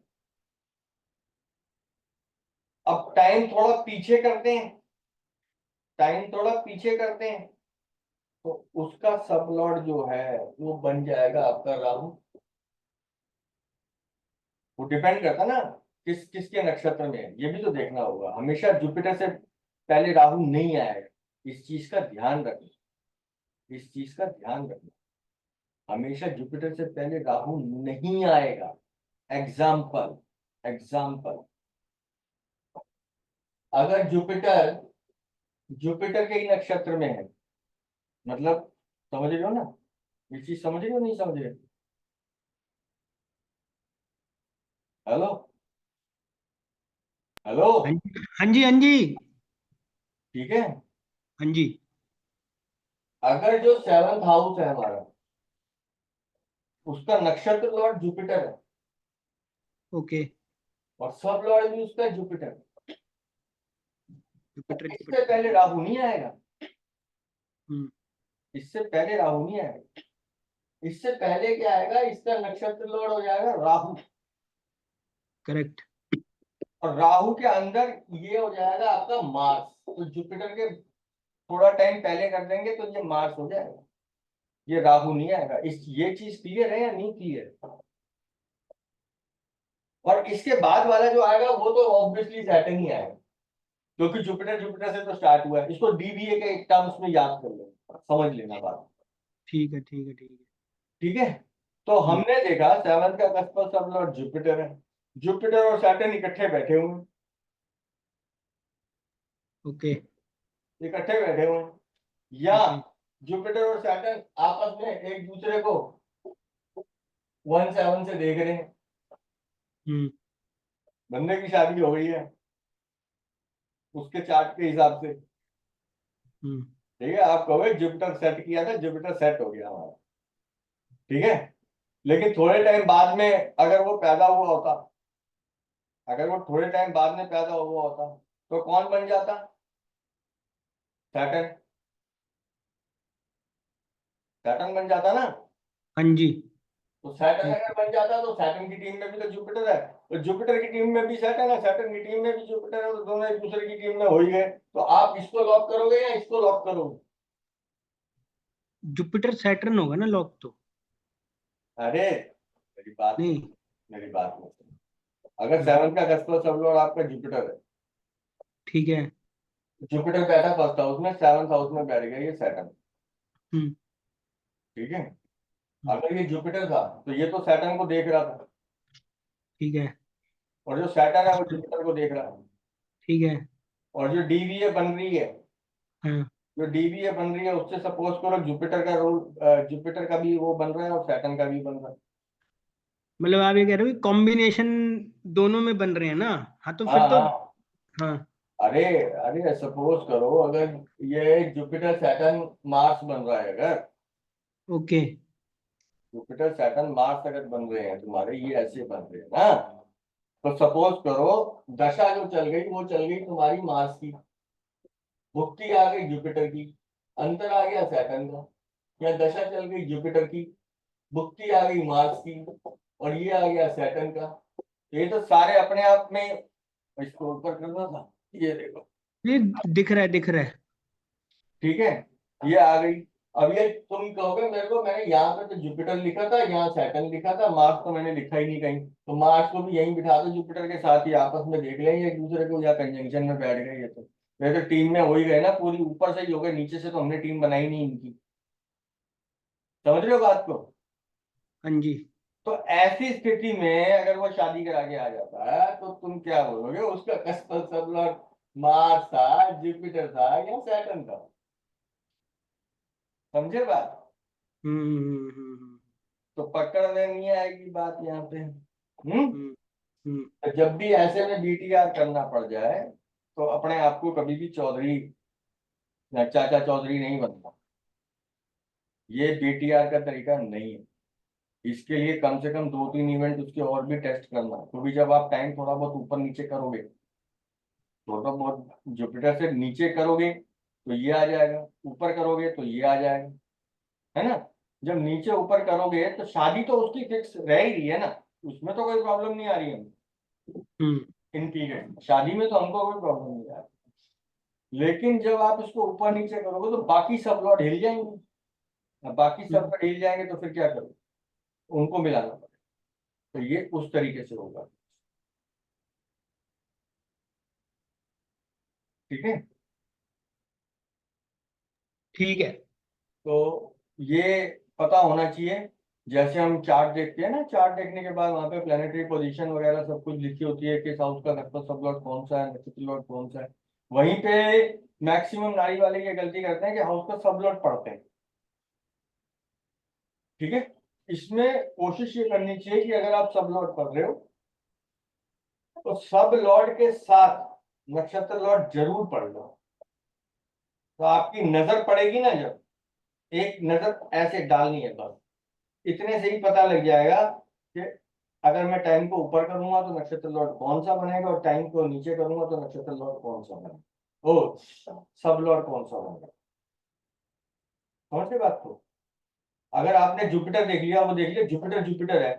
अब टाइम थोड़ा पीछे करते हैं, टाइम थोड़ा पीछे करते हैं, तो उसका सब लॉर्ड जो है वो बन जाएगा आपका राहु। वो डिपेंड करता ना किस किसके नक्षत्र में है, ये भी तो देखना होगा। हमेशा जुपिटर से पहले राहु नहीं आएगा, इस चीज का ध्यान रखना, इस चीज का ध्यान रखना। हमेशा जुपिटर से पहले राहु नहीं आएगा। एग्जाम्पल, एग्जाम्पल, अगर जुपिटर जुपिटर के ही नक्षत्र में है, मतलब समझ रहे हो ना, ये चीज समझ रहे हो नहीं समझ रहे? Hello, hello. हाँ जी हाँ जी हाँ जी ठीक है, हाँ जी। अगर जो 7th हाउस है हमारा, उसका नक्षत्र लॉर्ड जुपिटर है, ओके। और सब लॉर्ड भी उसका जुपिटर, जुपिटर इससे जुपिटर। पहले राहु नहीं आएगा, हम्म। इससे पहले राहु नहीं आएगा। इससे पहले क्या आएगा, इसका नक्षत्र लॉर्ड हो जाएगा राहु, करेक्ट। और राहु के अंदर ये हो जाएगा आपका मार्स। तो जुपिटर के थोड़ा टाइम पहले कर देंगे तो ये मार्स हो जाएगा, ये राहु नहीं आएगा। इस ये चीज क्लियर है या नहीं क्लियर? और इसके बाद वाला जो आएगा वो तो ऑब्वियसली सैटर्न ही आएगा, क्योंकि जुपिटर जुपिटर से तो स्टार्ट हुआ है। इसको डीबीए के टर्म्स में याद कर लेना, समझ लेना बात। ठीक है ठीक है ठीक है। ठीक है, तो हम्म। हमने देखा 7th का कस्पल सब लॉर्ड जुपिटर है, जुपिटर और सैटर्न इकट्ठे बैठे हुए हैं, ओके इकट्ठे बैठे हुए हैं, या ओके। जुपिटर और सैटर्न आपस में एक दूसरे को 1 7 से देख रहे हैं, हम्म बंदे की शादी हो गई है उसके चार्ट के हिसाब से। हम्म। ठीक है, आप कहोगे जुपिटर सेट किया था, जुपिटर सेट हो गया हमारा, ठीक है। लेकिन थोड़े टाइम बाद में अगर वो पैदा हुआ होता, अगर वो थोड़े टाइम बाद में पैदा हुआ होता, तो कौन बन जाता? सैटर्न, सैटर्न बन जाता ना। हाँ जी। तो सैटर्न एक अगर बन जाता तो सैटर्न की टीम में भी तो जुपिटर है, और जुपिटर की टीम में भी सैटर्न है, सैटर्न की टीम में भी जुपिटर है, तो दोनों एक दूसरे की टीम में हो ही गए। तो आप इसको लॉक करोगे या इसको लॉक करोगे? जुपिटर सैटर्न होगा ना लॉक तो। अरे मेरी बात में, नहीं। मेरी बात में, अगर हाँ, 7th का कस्पर सब लोग आपका जुपिटर है, ठीक है। जुपिटर बैठा फर्स्ट हाउस में, 7th हाउस में बैठ गया ये सैटर्न, हम्म ठीक है। हम्म, अगर ये जुपिटर था तो ये तो सैटर्न को देख रहा था, ठीक है। और जो सैटर्न है वो जुपिटर को देख रहा है। ठीक है। और जो डीवीए बन रही है, हाँ, जो डीवीए बन रही है उससे सपोज करो जुपिटर का रोल, जुपिटर का भी वो बन रहा है और सैटर्न का भी बन रहा है। मतलब आप ये कह रहे हो कि कॉम्बिनेशन दोनों में बन रहे हैं ना? हाँ, तो फिर हाँ तो हाँ। हाँ। अरे अरे सपोज करो अगर ये जुपिटर सैटर्न मार्स बन रहा है, अगर ओके। जुपिटर सैटर्न मार्स अगर बन रहे हैं तुम्हारे, ये ऐसे बन रहे हैं ना, तो सपोज करो दशा जो चल गई वो चल गई तुम्हारी मार्स की, भुक्ति आ गई जुपिटर की, अंतर आ गया सैटर्न का। या दशा चल गई जुपिटर की, भुक्ति आ गई मार्स की, और ये आ गया सैटर्न का। तो ये तो सारे अपने आप में, इसको ऊपर करना था, ये देखो। ये दिख रहा है, दिख रहा है। ठीक है, ये आ गई। अब ये तुम कहोगे मेरे को, मैंने यहाँ पे तो जुपिटर लिखा था, यहाँ सैटर्न लिखा था, मार्स तो मैंने लिखा ही नहीं कहीं, तो मार्स को भी यहीं बिठा दो जुपिटर के साथ ही, आपस में देख लेंगे एक दूसरे को, या कंजंक्शन में बैठ गए ये तो। ये तो टीम में हो ही गए ना, पूरी ऊपर से ही हो गए, नीचे से तो हमने टीम बनाई नहीं इनकी। समझ रहे हो बात को? हाँ जी। तो ऐसी स्थिति में अगर वो शादी करा के आ जाता है तो तुम क्या बोलोगे, उसका कस्टल सब लॉर्ड मार्स था, जुपिटर था या सैटर्न था? समझे बात? हम्म। तो पकड़ में नहीं आएगी बात यहाँ पे। हम्म हम्म। तो जब भी ऐसे में बीटीआर करना पड़ जाए तो अपने आप को कभी भी चौधरी या चाचा चौधरी नहीं बनना। ये बीटीआर का तरीका नहीं है। इसके लिए कम से कम 2-3 इवेंट उसके और भी टेस्ट करना, क्योंकि जब आप टाइम थोड़ा बहुत ऊपर नीचे करोगे, थोड़ा बहुत जुपिटर से नीचे करोगे तो ये आ जाएगा, ऊपर करोगे तो ये आ जाएगा, है ना? जब नीचे ऊपर करोगे तो शादी तो उसकी फिक्स रह ही रही है ना, उसमें तो कोई प्रॉब्लम नहीं आ रही है। हम्म इन पीरियड शादी में तो हमको कोई प्रॉब्लम नहीं आ रही, लेकिन जब आप इसको ऊपर नीचे करोगे तो बाकी सब लॉट हिल जाएंगे। अब बाकी सब हम्म। लॉट हिल जाएंगे तो फिर क्या करोगे? उनको मिलाना पड़ेगा। तो ये उस तरीके से होगा। ठीक है। ठीक है। तो ये पता होना चाहिए। जैसे हम चार्ट देखते हैं ना, चार्ट देखने के बाद वहां पे प्लेनेटरी पोजीशन वगैरह सब कुछ लिखी होती है कि साउथ का नक्षत्र सब लॉट कौन सा है, नक्षत्र लॉट कौन सा है। वहीं पे मैक्सिमम नारी वाले ये गलती करते हैं कि हाउस का सब लॉट पढ़ते हैं। ठीक है। इसमें कोशिश ये करनी चाहिए कि अगर आप सब लॉट पढ़ रहे हो तो सब लॉट के साथ नक्षत्र लॉट जरूर पढ़ लो। तो आपकी नजर पड़ेगी ना, जब एक नजर ऐसे डालनी है बस, इतने से ही पता लग जाएगा कि अगर मैं टाइम को ऊपर करूंगा तो नक्षत्र लॉर्ड कौन सा बनेगा, और टाइम को नीचे करूंगा तो नक्षत्र लॉर्ड कौन सा बनेगा, ओ सब लॉर्ड कौन सा बनेगा। समझते बात को? अगर आपने जुपिटर देख लिया, वो देख लिया जुपिटर जुपिटर है,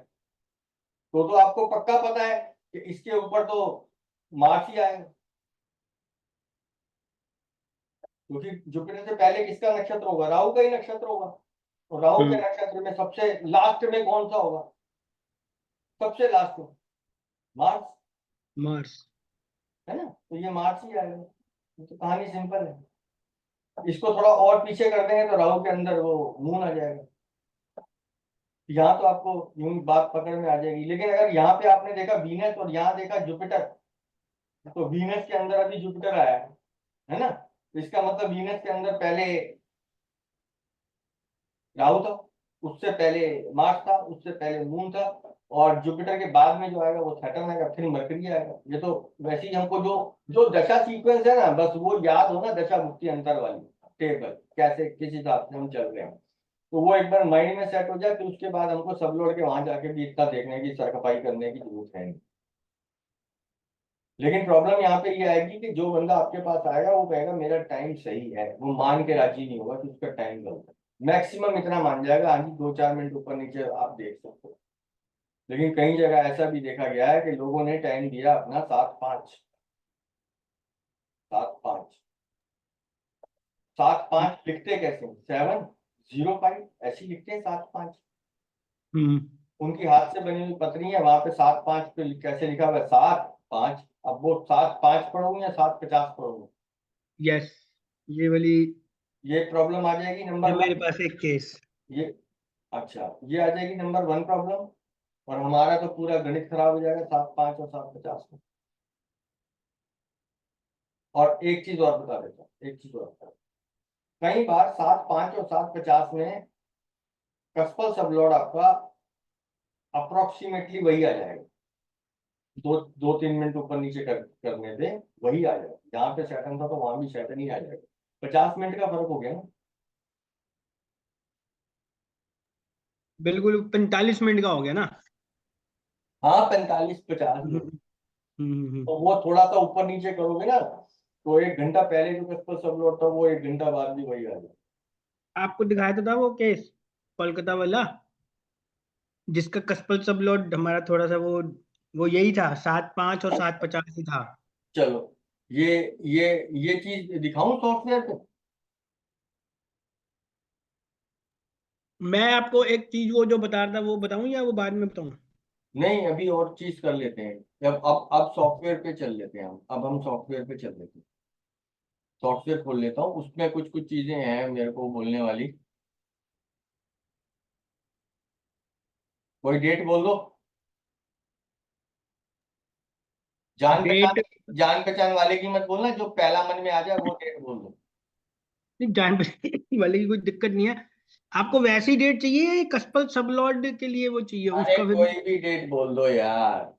तो आपको पक्का पता है कि इसके ऊपर तो मार्स ही आएगा, क्योंकि जुपिटर से पहले किसका नक्षत्र होगा, राहु का ही नक्षत्र होगा। तो राहु के हम्म। नक्षत्र में सबसे लास्ट में कौन सा होगा? सबसे लास्ट में मार्स, मार्स। है ना? तो ये मार्च ही आएगा। ये तो कहानी सिंपल है। इसको थोड़ा और पीछे कर देंगे तो राहु के अंदर वो मून आ जाएगा। यहाँ तो आपको यूं ही बात पकड़ में आ जाएगी, लेकिन अगर यहाँ पे आपने देखा वीनस और यहाँ देखा जुपिटर, तो वीनस के अंदर अभी जुपिटर आया है ना, तो इसका मतलब वीनस के अंदर पहले राहु था, उससे पहले मार्स था, उससे पहले मून था, और जुपिटर के बाद में जो आएगा वो सैटर्न आएगा, फिर मरकरी आएगा। ये तो वैसे ही हमको जो जो दशा सीक्वेंस है ना, बस वो याद हो ना, दशा भुक्ति अंतर वाली टेबल कैसे किस हिसाब से हम चल रहे हैं, तो वो एक बार माइंड में सेट हो जाए, फिर उसके बाद हमको सब लोड के वहां जाके भी इतना देखने की सरखपाई करने की जरूरत है नहीं। लेकिन प्रॉब्लम यहाँ पे ये आएगी कि जो बंदा आपके पास आएगा वो कहेगा मेरा टाइम सही है, वो मान के राजी नहीं होगा कि उसका टाइम गलत है। मैक्सिमम इतना मान जाएगा, हाँ जी 2-4 मिनट ऊपर नीचे आप देख सकते हो। लेकिन कई जगह ऐसा भी देखा गया है कि लोगों ने टाइम दिया अपना 7-5, 7-5, 7-5 लिखते कैसे, 7-0-5 ऐसी लिखते हैं 7-5। हम्म। उनकी हाथ से बनी हुई पत्री है, वहां पे 7-5 पे कैसे लिखा हुआ है, 7-5। अब वो 7-5 पढ़ूं या 7-50 पढ़ूं, यस, ये वाली ये प्रॉब्लम आ जाएगी है नंबर मेरे 1। पास एक केस। ये अच्छा, ये आ जाएगी नंबर 1 प्रॉब्लम। और हमारा तो पूरा गणित खराब हो जाएगा 7/5 और 7/50 में। और एक चीज और बता देता हूँ, एक चीज और बता, कई बार 7/5 और 7/50 में कस्पल सबलॉर्ड आपका अप्रोक्सीमेटली वही आ जाएगा, 2-3 मिनट ऊपर नीचे करने पे वही आ जाएगा। जहां पे सैटर्न था तो वहां भी सैटर्न ही आ जाएगा। 50 मिनट का फर्क हो गया ना। बिल्कुल 45 मिनट का हो गया ना। हाँ, 45-50 हम्म, में। हम्म। तो वो थोड़ा सा ऊपर नीचे करोगे ना, तो 1 घंटा पहले जो कस्पल सबलॉर्ड था वो 1 घंटा बाद भी वही आ जाएगा। आपको दिखाया तो था वो केस कोलकाता वाला, जिसका कस्पल सब लोड हमारा थोड़ा सा वो यही था, 7/5 और 7/50 ही था। चलो, ये ये ये चीज दिखाऊं सॉफ्टवेयर पे? मैं आपको एक चीज वो जो बता रहा था वो बताऊं या वो बाद में बताऊं? नहीं, अभी और चीज कर लेते हैं। अब सॉफ्टवेयर पे चल लेते हैं हम। अब हम सॉफ्टवेयर पे चल लेते हैं। सॉफ्टवेयर खोल लेता हूँ, उसमें कुछ कुछ चीजें हैं मेरे को बोलने वाली। कोई डेट बोल दो। जान डेट? पहचान, जान पहचान वाले की मत बोलना, जो पहला मन में आ जाए वो डेट बोल दो। जान बचाने वाले की कोई दिक्कत नहीं है। आपको वैसी डेट चाहिए या कस्पल सबलॉर्ड के लिए वो चाहिए अरे उसका फिर? कोई भी डेट बोल दो यार।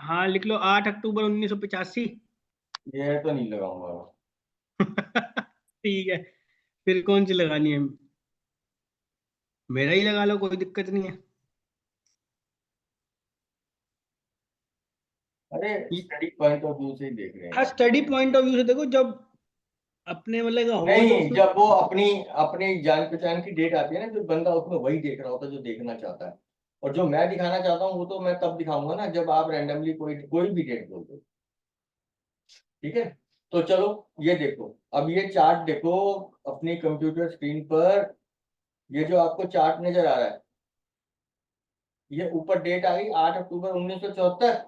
हाँ लिख लो, 8 अक्टूबर 1985। ये तो नहीं लगाऊंगा। ठीक है, फिर कौन सी लगानी है? मेरा ही लगा लो, कोई दिक्कत नहीं है। अरे स्टडी पॉइंट ऑफ व्यू से ही देख रहे हैं हाँ, यार। स्टडी पॉइंट ऑफ व्यू से देखो, जब अपने वाले का हो तो नहीं, उसमें। जब वो अपनी अपनी जान पहचान की डेट आती है ना, जो बंदा उसमें वही देख रहा होता है जो देखना चाहता है। और जो मैं दिखाना चाहता हूँ वो तो मैं तब दिखाऊंगा ना जब आप रैंडमली कोई कोई भी डेट बोल दो। ठीक है, तो चलो ये देखो। अब ये चार्ट देखो अपनी कंप्यूटर स्क्रीन पर। ये जो आपको चार्ट नजर आ रहा है, ये ऊपर डेट आ गई 8 अक्टूबर 1974।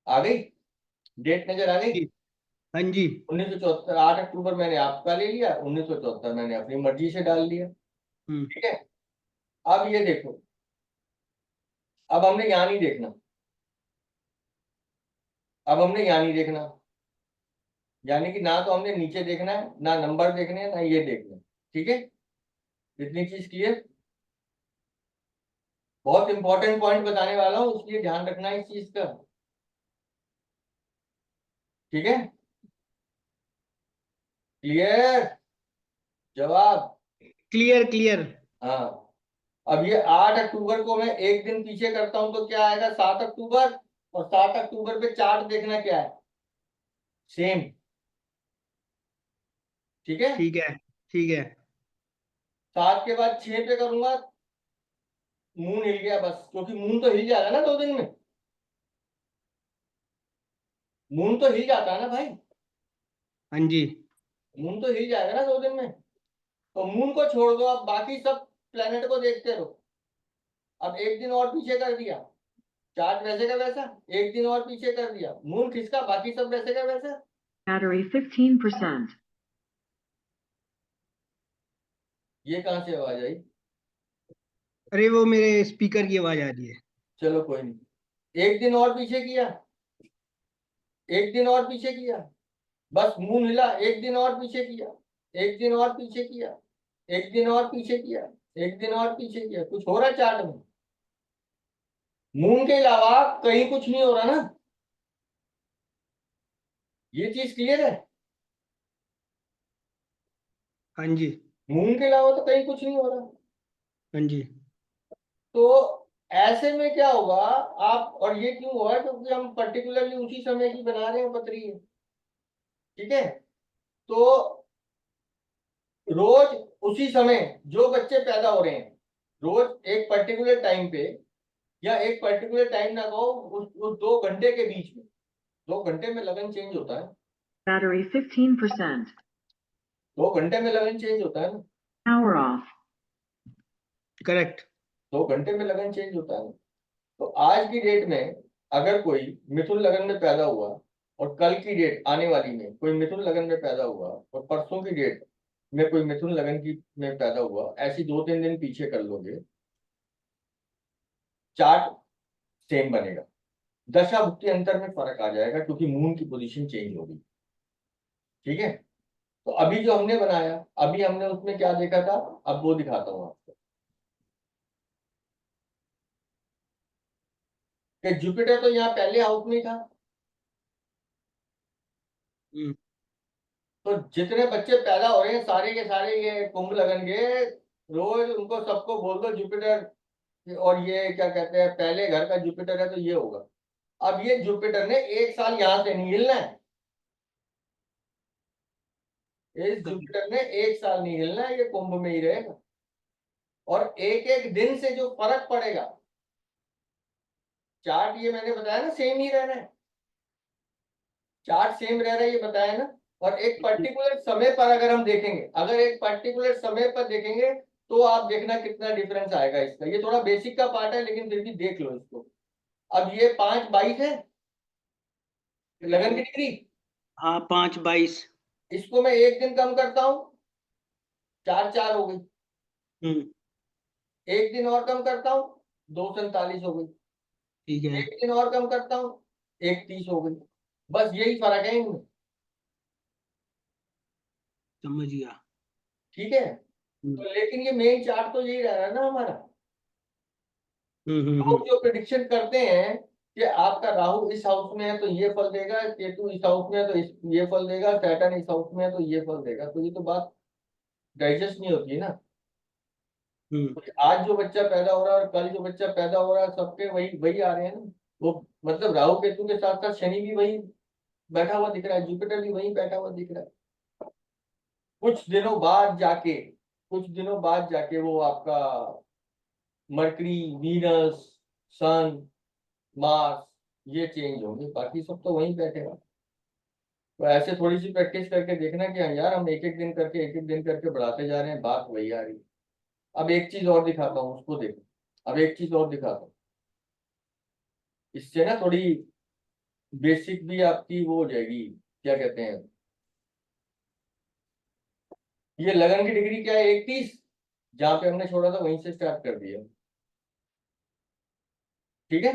आ गई, डेट नजर आ गई। हाँ जी। 1974, 8 अक्टूबर मैंने आपका ले लिया, 1974 मैंने अपनी मर्जी से डाल लिया। हम्म। ठीक है, अब ये देखो। अब हमने यहाँ नहीं देखना, अब हमने यहाँ नहीं देखना। यानी कि ना तो हमने नीचे देखना है, ना नंबर देखने हैं, ना ये देखना है। ठीक है, इतनी चीज क्लियर। बहुत इंपॉर्टेंट पॉइंट बताने वाला हूँ, इसलिए ध्यान रखना है इस चीज का। ठीक है, क्लियर? जवाब? Clear clear. हाँ। अब ये 8 अक्टूबर को मैं एक दिन पीछे करता हूं तो क्या आएगा, 7 अक्टूबर। और 7 अक्टूबर पे चार्ट देखना क्या है, सेम। ठीक है, ठीक है ठीक है। 7 के बाद 6 पे करूंगा, मून हिल गया बस, क्योंकि मून तो हिल जाएगा ना 2 दिन में। मून तो हिल जाता है ना भाई। हाँ जी। मून तो हिल जाएगा ना 2 दिन में। तो मून को छोड़ दो, अब बाकी सब प्लेनेट को देखते रहो। अब एक दिन और पीछे कर दिया, चार्ट वैसे का वैसा। एक दिन और पीछे कर दिया, मून खिसका, बाकी सब वैसे का वैसा। Battery 15%. ये कहाँ से आवाज आई? अरे वो मेरे स्पीकर की आवाज आ रही है। चलो कोई नहीं, एक दिन और पीछे किया, एक दिन और पीछे किया, बस मून हिला, एक दिन और पीछे किया, एक दिन और पीछे किया, एक दिन और पीछे किया, एक दिन और पीछे किया। कुछ हो रहा है चार्ट में? मून के अलावा कहीं कुछ नहीं हो रहा ना। ये चीज क्लियर है? हाँ जी। मून के अलावा तो कहीं कुछ नहीं हो रहा। हाँ जी। तो ऐसे में क्या होगा, आप, और ये क्यों हुआ, क्योंकि हम पर्टिकुलरली उसी समय की बना रहे हैं पतरी है। ठीक है, तो रोज उसी समय जो बच्चे पैदा हो रहे हैं, रोज एक पर्टिकुलर टाइम पे, या एक पर्टिकुलर टाइम ना कहो, उस 2 घंटे के बीच में, 2 घंटे में लगन चेंज होता है। Battery 15%. 2 घंटे में लगन चेंज होता है ना। Power off. करेक्ट। 2 घंटे में लगन चेंज होता है। तो आज की डेट में अगर कोई मिथुन लगन में पैदा हुआ, और कल की डेट आने वाली में कोई मिथुन लगन में पैदा हुआ, और परसों की डेट में कोई मिथुन लगन की में पैदा हुआ, ऐसी 2-3 दिन पीछे कर लोगे, चार्ट सेम बनेगा, दशा भुक्ति अंतर में फर्क आ जाएगा क्योंकि मून की पोजीशन चेंज होगी। ठीक है, तो अभी जो हमने बनाया, अभी हमने उसमें क्या देखा था, अब वो दिखाता हूं आपको कि जुपिटर तो यहाँ पहले हाउस में ही था। हम्म, तो जितने बच्चे पैदा हो रहे हैं सारे के सारे ये कुंभ लगन के, रोज उनको सबको बोल दो जुपिटर, और ये क्या कहते हैं पहले घर का जुपिटर है तो ये होगा। अब ये जुपिटर ने एक साल यहां से नहीं हिलना है, इस जुपिटर ने एक साल नहीं हिलना है, ये कुंभ में ही रहेगा। और एक एक दिन से जो फर्क पड़ेगा, चार्ट ये मैंने बताया ना सेम ही रह रहा है, चार्ट सेम रह रहा है ये बताया ना। और एक पर्टिकुलर समय पर अगर हम देखेंगे, अगर एक पर्टिकुलर समय पर देखेंगे तो आप देखना कितना डिफरेंस आएगा इसका। ये थोड़ा बेसिक का पार्ट है लेकिन फिर भी देख लो इसको। अब ये 5/22 है लगन की डिग्री, हाँ 5/22। इसको मैं एक दिन कम करता हूँ, 4/4 हो गई। हम्म, एक दिन और कम करता हूँ, 2/47 हो गई। ठीक है, एक दिन और कम करता हूँ, 1/30 हो गई। बस यही फर्क है इनमें। समझ गया। ठीक है, हम्म, तो लेकिन ये मेन चार्ट तो यही रह रहा है ना हमारा। हम्म, लोग जो प्रिडिक्शन करते हैं कि आपका राहु इस हाउस में है तो ये फल देगा, केतु इस हाउस में है तो ये फल देगा, सैटर्न इस हाउस में है तो ये फल देगा, तो ये तो बात डाइजेस्ट नहीं होती है ना। हम्म, तो आज जो बच्चा पैदा हो रहा है और कल जो बच्चा पैदा हो रहा है सबके वही वही आ रहे हैं ना। वो मतलब राहु केतु के साथ साथ शनि भी वही बैठा हुआ दिख रहा है, जुपिटर भी वही बैठा हुआ दिख रहा है। कुछ दिनों बाद जाके, कुछ दिनों बाद जाके वो आपका मरकरी, वीनस, सन, मार्स ये चेंज होंगे, बाकी सब तो वहीं बैठेगा। तो ऐसे थोड़ी सी प्रैक्टिस करके देखना कि हाँ यार हम एक एक दिन करके एक एक दिन करके बढ़ाते जा रहे हैं, बात वही आ रही। अब एक चीज और दिखाता हूँ, उसको देखो। अब एक चीज और दिखाता हूँ, इससे ना थोड़ी बेसिक भी आपकी वो हो जाएगी, क्या कहते हैं, ये लगन की डिग्री क्या है, 31, जहां पे हमने छोड़ा था वहीं से स्टार्ट कर दिया। ठीक है,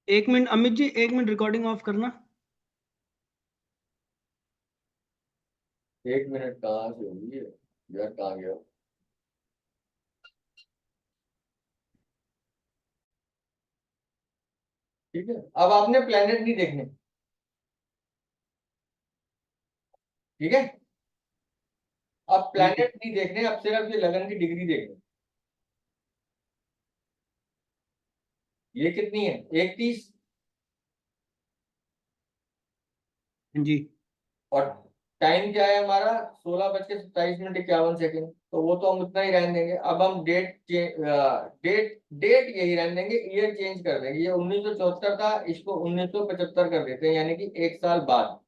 1 minute Amit ji, 1 minute recording off करना। 1 मिनट कहाँ से होगी ये? यार कहाँ गया? ठीक है, अब आपने प्लेनेट नहीं देखने। ठीक है, अब हाँ जी, प्लेनेट नहीं देखने, अब सिर्फ ये लगन की डिग्री देखनी। ये कितनी है, 31, हाँ जी, और टाइम क्या है हमारा, 16:27:51। तो वो तो हम उतना ही रहने देंगे। अब हम डेट डेट यही रहने देंगे, ईयर चेंज कर देंगे। ये 1974 था, इसको 1975 कर देते हैं, यानी कि एक साल बाद।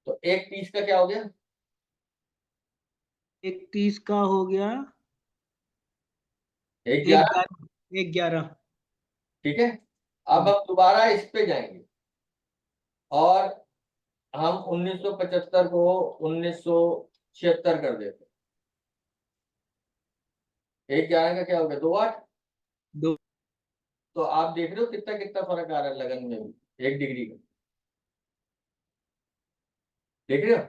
तो 1/30 का क्या हो गया, 31 का हो गया 1/11। 11। ठीक है, अब हम दोबारा इस पे जाएंगे और हम 1975 को 1976 कर देते हैं। 1/11 का क्या हो गया, 2/8। दो। तो आप देख रहे हो कितना कितना फर्क आ रहा है लगन में भी, 1 डिग्री का। देख रहे हो,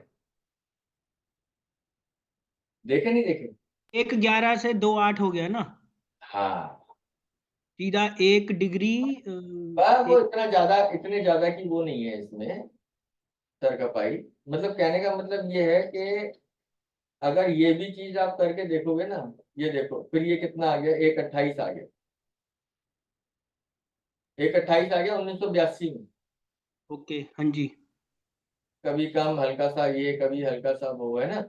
देखे नहीं देखे? 1/11 से 2/8 हो गया ना, हाँ, सीधा 1 डिग्री। पर वो एक। इतने ज्यादा की वो नहीं है इसमें तरकपाई। मतलब कहने का मतलब ये है कि अगर ये भी चीज आप करके देखोगे ना, ये देखो फिर ये कितना आ गया, 1/28 आ गया, 1/28 आ गया 1982 में। ओके, हाँ जी। कभी कम हल्का सा ये, कभी हल्का सा वो है ना।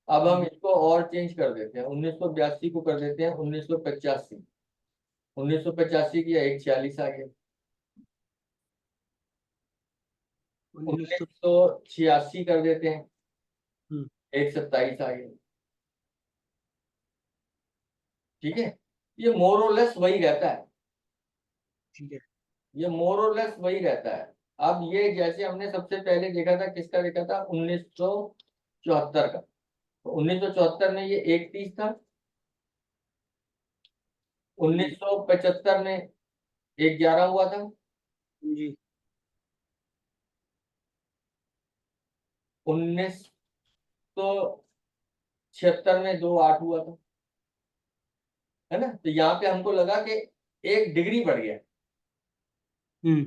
अब हम इसको और चेंज कर देते हैं, 1982 को कर देते हैं 1985। 1985 की 1/46 आ गया। 1900। 1986 कर देते हैं, हम्म, 1/27 आ गया। ठीक है, ये मोर और लेस वही रहता है, ठीक है। ये मोर और लेस वही रहता है। अब ये जैसे हमने सबसे पहले देखा था, किसका देखा था, 1974 का। तो 1974 में ये 1/30 था, 1975 में 1/11 हुआ था। जी 1976 में 2/8 हुआ था, है ना। तो यहाँ पे हमको लगा कि 1 डिग्री बढ़ गया। हम्म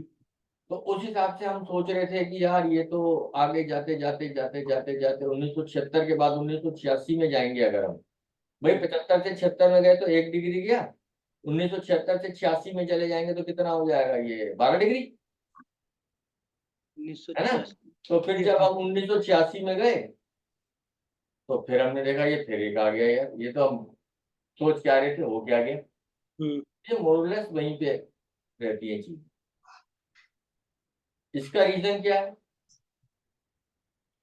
तो उस हिसाब से हम सोच रहे थे कि यार ये तो आगे जाते जाते जाते जाते जाते 1976 के बाद 1986 में जाएंगे अगर हम। भाई 75 से 76 में गए तो 1 डिग्री गया। 1976 से 86 में चले जाएंगे तो कितना हो जाएगा, ये 12 डिग्री, है ना। 1986 तो फिर जब हम 1986 में गए तो फिर हमने देखा ये फिर एक आ गया यार, ये तो हम सोच क्या रहे थे हो क्या गया। हम्म ये मोरलेस वहीं पे रहती है चीज। इसका रीजन क्या है,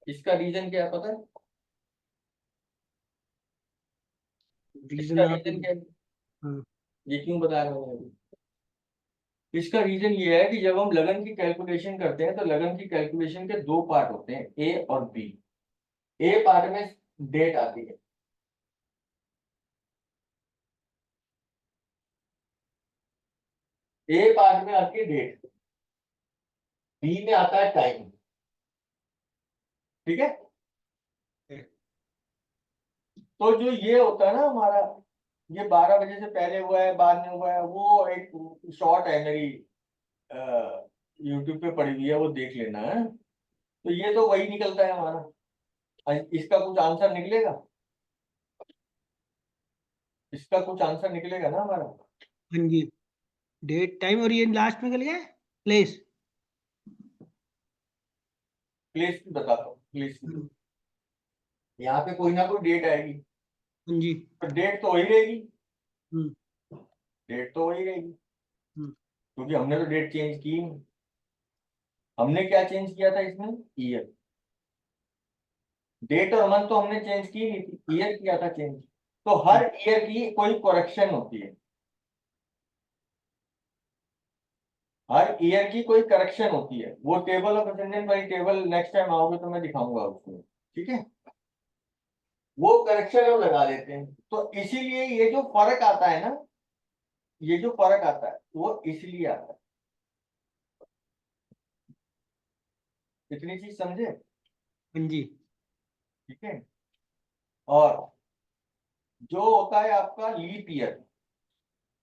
इसका रीजन क्या है पता है? रीजन इसका आप रीजन क्या है, हाँ ये क्यों बता रहा हूँ मैं? इसका रीजन ये है कि जब हम लगन की कैलकुलेशन करते हैं तो लगन की कैलकुलेशन के 2 पार्ट होते हैं, ए और बी। ए पार्ट में डेट आती है, ए पार्ट में आती है डेट, बी में आता है टाइम। ठीक है। तो जो ये होता है ना हमारा, ये 12 बजे से पहले हुआ है बाद में हुआ है, वो एक शॉर्ट है मेरी, यूट्यूब पे पड़ी हुई है, वो देख लेना है। तो ये तो वही निकलता है हमारा। इसका कुछ आंसर निकलेगा, इसका कुछ आंसर निकलेगा ना हमारा। हाँ जी डेट टाइम और ये लास्ट में गया प्लेस प्लेस की बताता हूँ, प्लेस की। हाँ यहाँ पे कोई ना कोई डेट आएगी, जी तो डेट तो वही रहेगी, हम्म डेट तो वही रहेगी, हम्म क्योंकि हमने तो डेट चेंज की नहीं। हमने क्या चेंज किया था इसमें, ईयर। डेट और मंथ तो हमने चेंज की नहीं थी, ईयर किया था चेंज। तो हर ईयर की कोई करेक्शन होती है, हर ईयर की कोई करेक्शन होती है। वो टेबल ऑफ अटेंडेंस वाली टेबल नेक्स्ट टाइम आओगे तो मैं दिखाऊंगा उसमें, ठीक है। वो करेक्शन हम लगा देते हैं, तो इसीलिए ये जो फर्क आता है ना, ये जो फर्क आता है वो इसलिए आता है। इतनी चीज समझे, हाँ जी ठीक है। और जो होता है आपका लीप ईयर,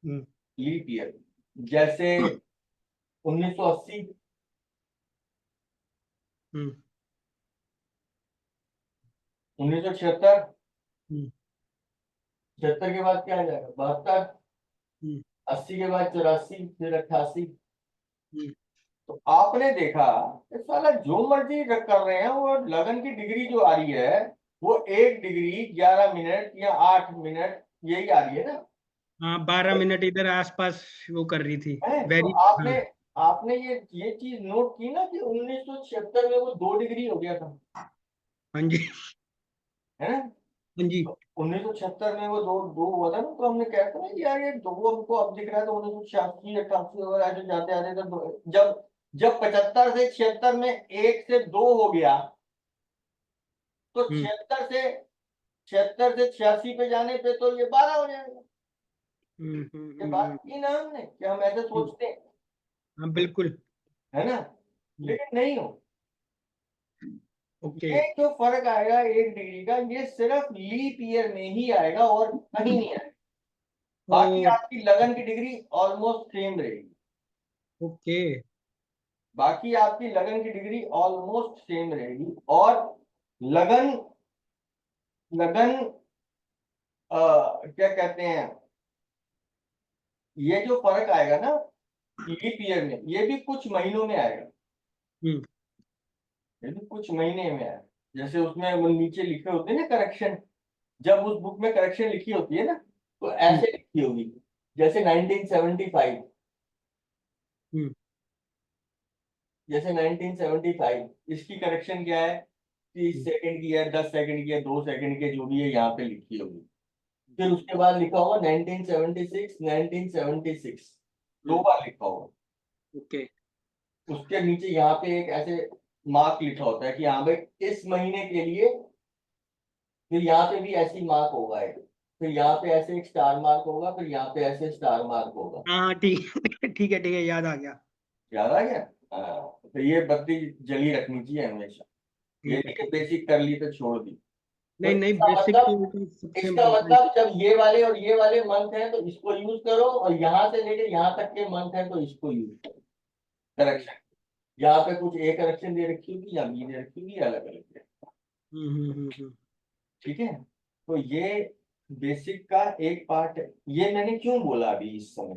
हम्म लीप ईयर जैसे 1980, हम्म 1976, हम्म 76 के बाद क्या आ जाएगा, 72, हम्म 80 के बाद 84, फिर 88। हम्म तो आपने देखा कि साला जो मर्जी कर रहे हैं, वो लगन की डिग्री जो आ रही है वो 1 डिग्री 11 मिनट या 8 मिनट यही आ रही है ना। हाँ 12 मिनट इधर आसपास वो कर रही थी है तो वेरी आपने हाँ आपने ये चीज नोट की ना कि 1976 में वो 2 डिग्री हो गया था, हाँ जी है ना। हाँ जी 1976 में वो दो दो हुआ था ना, तो हमने कहा था ना कि यार ये दो हमको अब दिख रहा है, तो 1986 88 वगैरह ऐसे जाते आते तो जब जब 75 से 76 में 1 से 2 हो गया, तो हम्म 76 से 86 पे जाने पे तो ये 12 हो जाएगा। हम्म हम्म ये हम्म बात हम्म, की ना हमने कि हम ऐसे हम्म, सोचते हैं, हाँ बिल्कुल है ना, हम्म, लेकिन नहीं हो। ओके ये जो फर्क आएगा 1 डिग्री का, ये सिर्फ लीप ईयर में ही आएगा और कहीं नहीं आएगा। बाकी ओ आपकी लगन की डिग्री ऑलमोस्ट सेम रहेगी, ओके बाकी आपकी लगन की डिग्री ऑलमोस्ट सेम रहेगी। और लगन लगन क्या कहते हैं, ये जो फर्क आएगा ना लीप ईयर में, ये भी कुछ महीनों में आएगा, हम्म ये भी कुछ महीने में आएगा। जैसे उसमें वो नीचे लिखे होते हैं ना करेक्शन, जब उस बुक में करेक्शन लिखी होती है ना, तो हम्म ऐसे लिखी होगी, जैसे 1975, हम्म जैसे 1975 इसकी करेक्शन क्या है, 30 सेकंड की है, 10 सेकंड की है, 2 सेकंड की है, जो भी है यहाँ पे लिखी होगी। फिर उसके बाद लिखा होगा 1976, 1976, 2 बार लिखा होगा। ओके उसके नीचे यहाँ पे एक ऐसे मार्क लिखा होता है कि हाँ भाई इस महीने के लिए, फिर यहाँ पे भी ऐसी मार्क होगा एक, फिर यहाँ पे ऐसे एक स्टार मार्क होगा, फिर यहाँ पे ऐसे स्टार मार्क होगा। हाँ ठीक ठीक है याद आ गया। याद आ गया। हाँ, तो ये बत्ती जली रखनी चाहिए हमेशा। ये ठीक है नहीं कि ठीक है। बेसिक कर ली तो छोड़ दी। तो नहीं नहीं, इसका बेसिक तो मतलब, वो तो सबसे इसका इम्पोर्टेंट। मतलब जब ये वाले और ये वाले मंथ हैं तो इसको यूज करो, और यहाँ से लेके यहाँ तक के मंथ हैं तो इसको यूज करो। करेक्शन यहाँ पे कुछ ए करेक्शन दे रखी होगी या बी दे रखी होगी, अलग अलग दे। ठीक है, तो ये बेसिक का एक पार्ट है। ये मैंने क्यों बोला अभी इस समय,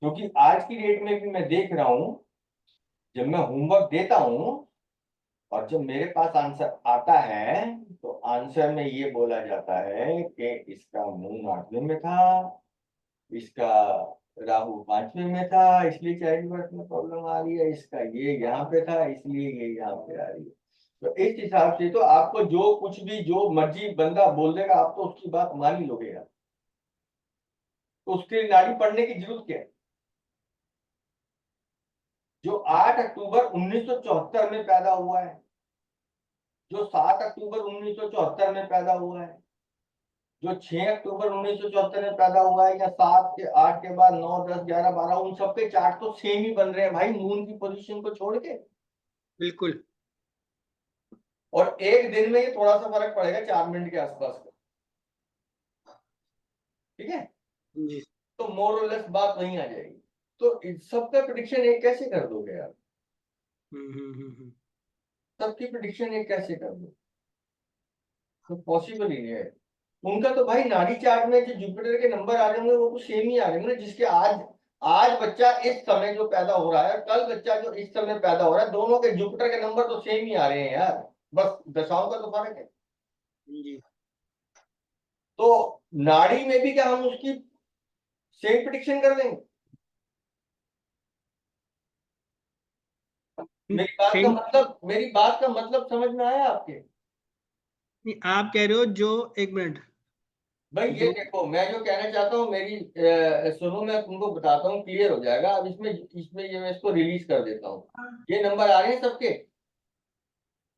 क्योंकि आज की डेट में भी मैं देख रहा हूँ, जब मैं होमवर्क देता हूँ और जब मेरे पास आंसर आता है, तो आंसर में ये बोला जाता है कि इसका मून 8वें में था, इसका राहु 5वें में था, इसलिए चाइल्ड बर्थ में प्रॉब्लम आ रही है, इसका ये यहाँ पे था इसलिए ये यहाँ पे आ रही है। तो इस हिसाब से तो आपको जो कुछ भी जो मर्जी बंदा बोल देगा, आप तो उसकी बात मान ही लोगे यार। तो उसके लिए नाड़ी पढ़ने की जरूरत क्या है? जो 8 अक्टूबर 1974 में पैदा हुआ है, जो 7 अक्टूबर 1974 में पैदा हुआ है, जो 6 अक्टूबर 1974 में पैदा हुआ है, या 7 के 8 के बाद 9 10 11 12, उन सबके चार्ट तो सेम ही बन रहे हैं भाई, मून की पोजीशन को छोड़ के। बिल्कुल। और एक दिन में ये थोड़ा सा फर्क पड़ेगा, 4 मिनट के आसपास का। ठीक है, जी। तो मोर और लेस बात वहीं आ जाएगी। तो इस सबका प्रिडिक्शन एक कैसे कर दोगे यार? सबकी प्रिडिक्शन एक कैसे कर दो? तो पॉसिबल ही नहीं है। उनका तो भाई नाड़ी चार्ट में जो जुपिटर के नंबर आ जाएंगे वो तो सेम ही आ जाएंगे ना, जिसके आज आज बच्चा इस समय जो पैदा हो रहा है, कल बच्चा जो इस समय पैदा हो रहा है, दोनों के जुपिटर के नंबर तो सेम ही आ रहे हैं यार, बस दशाओं का तो फर्क है। जी। तो नाड़ी में भी क्या हम उसकी सेम प्रिडिक्शन कर लेंगे? सेम। मेरी बात का मतलब समझ में आया आपके? आप कह रहे हो जो, एक मिनट, भाई ये जो, देखो, मैं जो कहना चाहता हूँ, मेरी सुनो, मैं तुमको बताता हूँ, क्लियर हो जाएगा। अब इसमें इसमें ये मैं इसको रिलीज कर देता हूँ। ये नंबर आ रहे हैं सबके।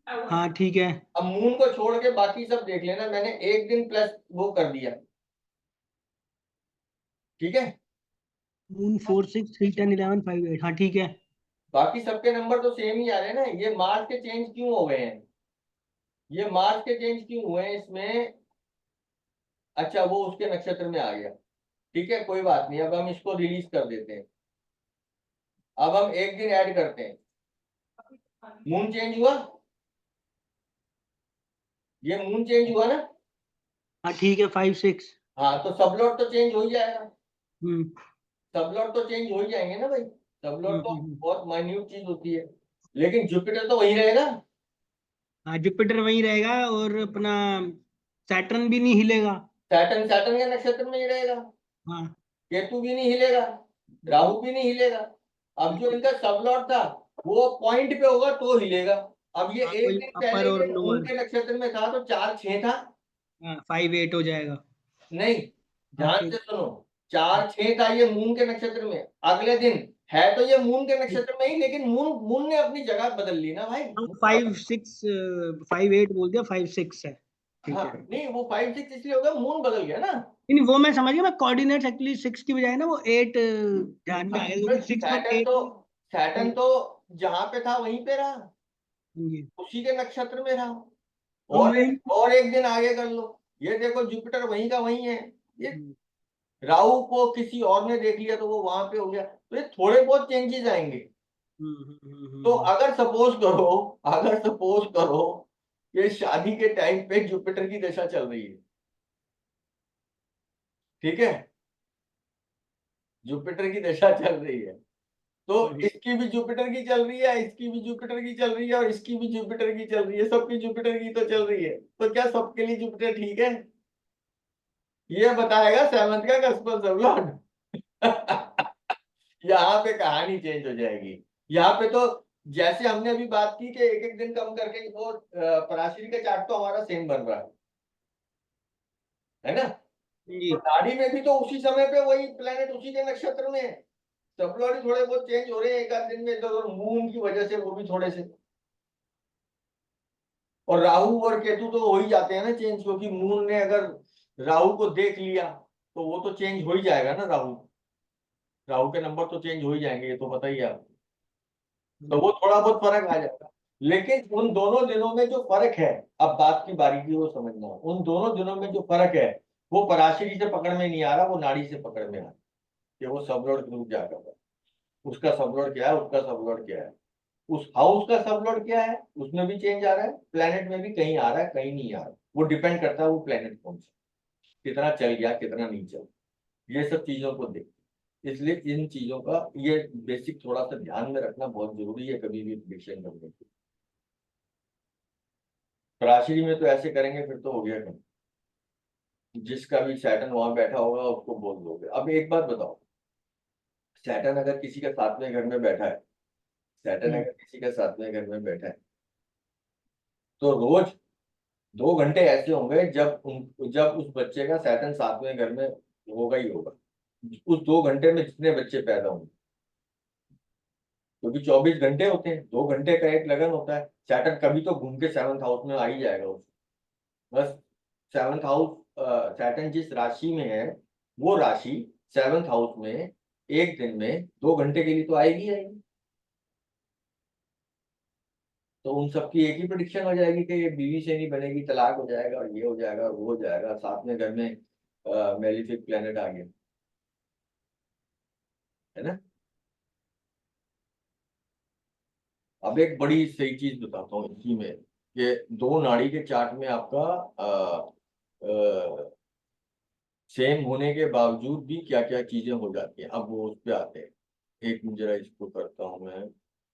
हाँ ठीक है। अब मून को छोड़ के बाकी सब देख लेना, मैंने एक दिन प्लस वो कर दिया। ठीक है, मून 4 6 3 10 11 5 8, हाँ ठीक है। बाकी सबके नंबर तो सेम ही आ रहे हैं ना। ये मार्स के चेंज क्यों हो गए हैं? ये मार्स के चेंज क्यों हुए हैं इसमें? अच्छा, वो उसके नक्षत्र में आ गया। ठीक है, कोई बात नहीं, अब हम इसको रिलीज कर देते हैं। अब हम एक दिन ऐड करते हैं। मून चेंज हुआ, ये मून चेंज हुआ ना? हाँ ठीक है, 5 6। हाँ, तो सब लॉट तो चेंज हो ही जाएगा। हम्म सब लॉट तो चेंज हो ही जाएंगे ना भाई। सब लॉट तो हम्म। बहुत माइन्यूट चीज होती है। लेकिन जुपिटर तो वही रहेगा। हाँ, जुपिटर वही रहेगा, और अपना सैटर्न भी नहीं हिलेगा। सैटर्न सैटर्न के नक्षत्र में ही रहेगा। हाँ। केतु भी नहीं हिलेगा, राहु भी नहीं हिलेगा। अब जो इनका सब लॉट था वो पॉइंट पे होगा तो हिलेगा। अब ये हाँ, एक कोई दिन अपर पहले और ये मून लोअर। के नक्षत्र में था तो 4 6 था। हाँ, 5 8 हो जाएगा। नहीं, हाँ ध्यान फिर से सुनो, 4 6 था ये मून के नक्षत्र में। अगले दिन है तो ये मून के नक्षत्र में ही, लेकिन मून मून ने अपनी जगह बदल ली ना भाई। 5 6 5 8 बोल दिया, 5 6 है। ठीक हाँ, है। नहीं वो 5 6 इसलिए होगा, मून बदल गया ना। नहीं, वो मैं समझ गया। मैं कोऑर्डिनेट्स एक्चुअली 6 की बजाय ना वो 8 ध्यान में आया, क्योंकि 6 और 8 सैटर्न तो जहां पे था वहीं पे रहा, जी। उसी के नक्षत्र में रहा। तो मैं, और एक दिन आगे कर लो, ये देखो जुपिटर वहीं का वहीं है। ये राहु को किसी और ने देख लिया तो वो वहां पे हो गया, तो ये थोड़े बहुत चेंजेस आएंगे। तो अगर सपोज करो कि शादी के टाइम पे जुपिटर की दशा चल रही है, ठीक है, जुपिटर की दशा चल रही है, तो इसकी भी जुपिटर की चल रही है, इसकी भी जुपिटर की चल रही है, और इसकी भी जुपिटर की चल रही है, सबकी जुपिटर की तो चल रही है। तो क्या सबके लिए जुपिटर ठीक है? ये बताएगा सेवंथ का कस्मल सबलॉट। यहाँ पे कहानी चेंज हो जाएगी। यहाँ पे तो जैसे हमने अभी बात की कि एक एक दिन कम करके वो पराशरी का चार्ट तो हमारा सेम बन रहा है ना? जी। तो नाड़ी में भी तो उसी समय पे वही प्लेनेट उसी के नक्षत्र में है। सबलॉट ही थोड़े बहुत चेंज हो रहे हैं एक आध दिन में इधर उधर, मून की वजह से वो भी थोड़े से। और राहु और केतु तो हो ही जाते हैं ना चेंज, क्योंकि मून ने अगर राहु को देख लिया तो वो तो चेंज हो ही जाएगा ना, राहु के नंबर तो चेंज हो ही जाएंगे, ये तो पता ही है आपको। तो वो थोड़ा बहुत फर्क आ जाएगा, लेकिन उन दोनों दिनों में जो फर्क है, अब बात की बारीकी वो समझना, उन दोनों दिनों में जो फर्क है वो पराशरी से पकड़ में नहीं आ रहा, वो नाड़ी से पकड़ में आ रहा है कि वो सबलोड ग्रुप जा कर रहा है। उसका सबलोड क्या है, उसका सबलोड क्या है, उस हाउस का सबलोड क्या है, उसमें भी चेंज आ रहा है, प्लेनेट में भी कहीं आ रहा है कहीं नहीं आ रहा, वो डिपेंड करता है वो प्लेनेट कौन सा, कितना चल गया कितना नहीं चल, ये सब चीजों को देख, इसलिए इन चीजों का ये बेसिक थोड़ा सा ध्यान में रखना बहुत जरूरी है कभी भी प्रिडिक्शन करने के। पराशरी में तो ऐसे करेंगे फिर तो हो गया कहीं, जिसका भी सैटर्न वहां बैठा होगा उसको बोल दोगे। अब एक बात बताओ, सैटर्न अगर किसी के सातवें घर में बैठा है, सैटर्न अगर किसी के सातवें घर में बैठा है, तो रोज 2 घंटे ऐसे होंगे जब उस बच्चे का सैटर्न सातवें घर में होगा ही होगा, उस 2 घंटे में जितने बच्चे पैदा होंगे, क्योंकि 24 घंटे होते हैं, 2 घंटे का एक लगन होता है, सैटर्न कभी तो घूम के 7th हाउस में आ ही जाएगा उसको, बस 7th हाउस, सैटर्न जिस राशि में है वो राशि 7th हाउस में एक दिन में 2 घंटे के लिए तो आएगी आएगी, तो उन सबकी एक ही प्रिडिक्शन हो जाएगी कि ये बीवी से नहीं बनेगी, तलाक हो जाएगा, ये हो जाएगा वो हो जाएगा, सातवें घर में मेलिफिक प्लेनेट आ गया, है ना। अब एक बड़ी सही चीज बताता हूँ इसी में, कि 2 नाड़ी के चार्ट में आपका सेम होने के बावजूद भी क्या क्या चीजें हो जाती हैं, अब वो उस पे आते हैं। एक मिनट जरा इसको करता हूँ मैं।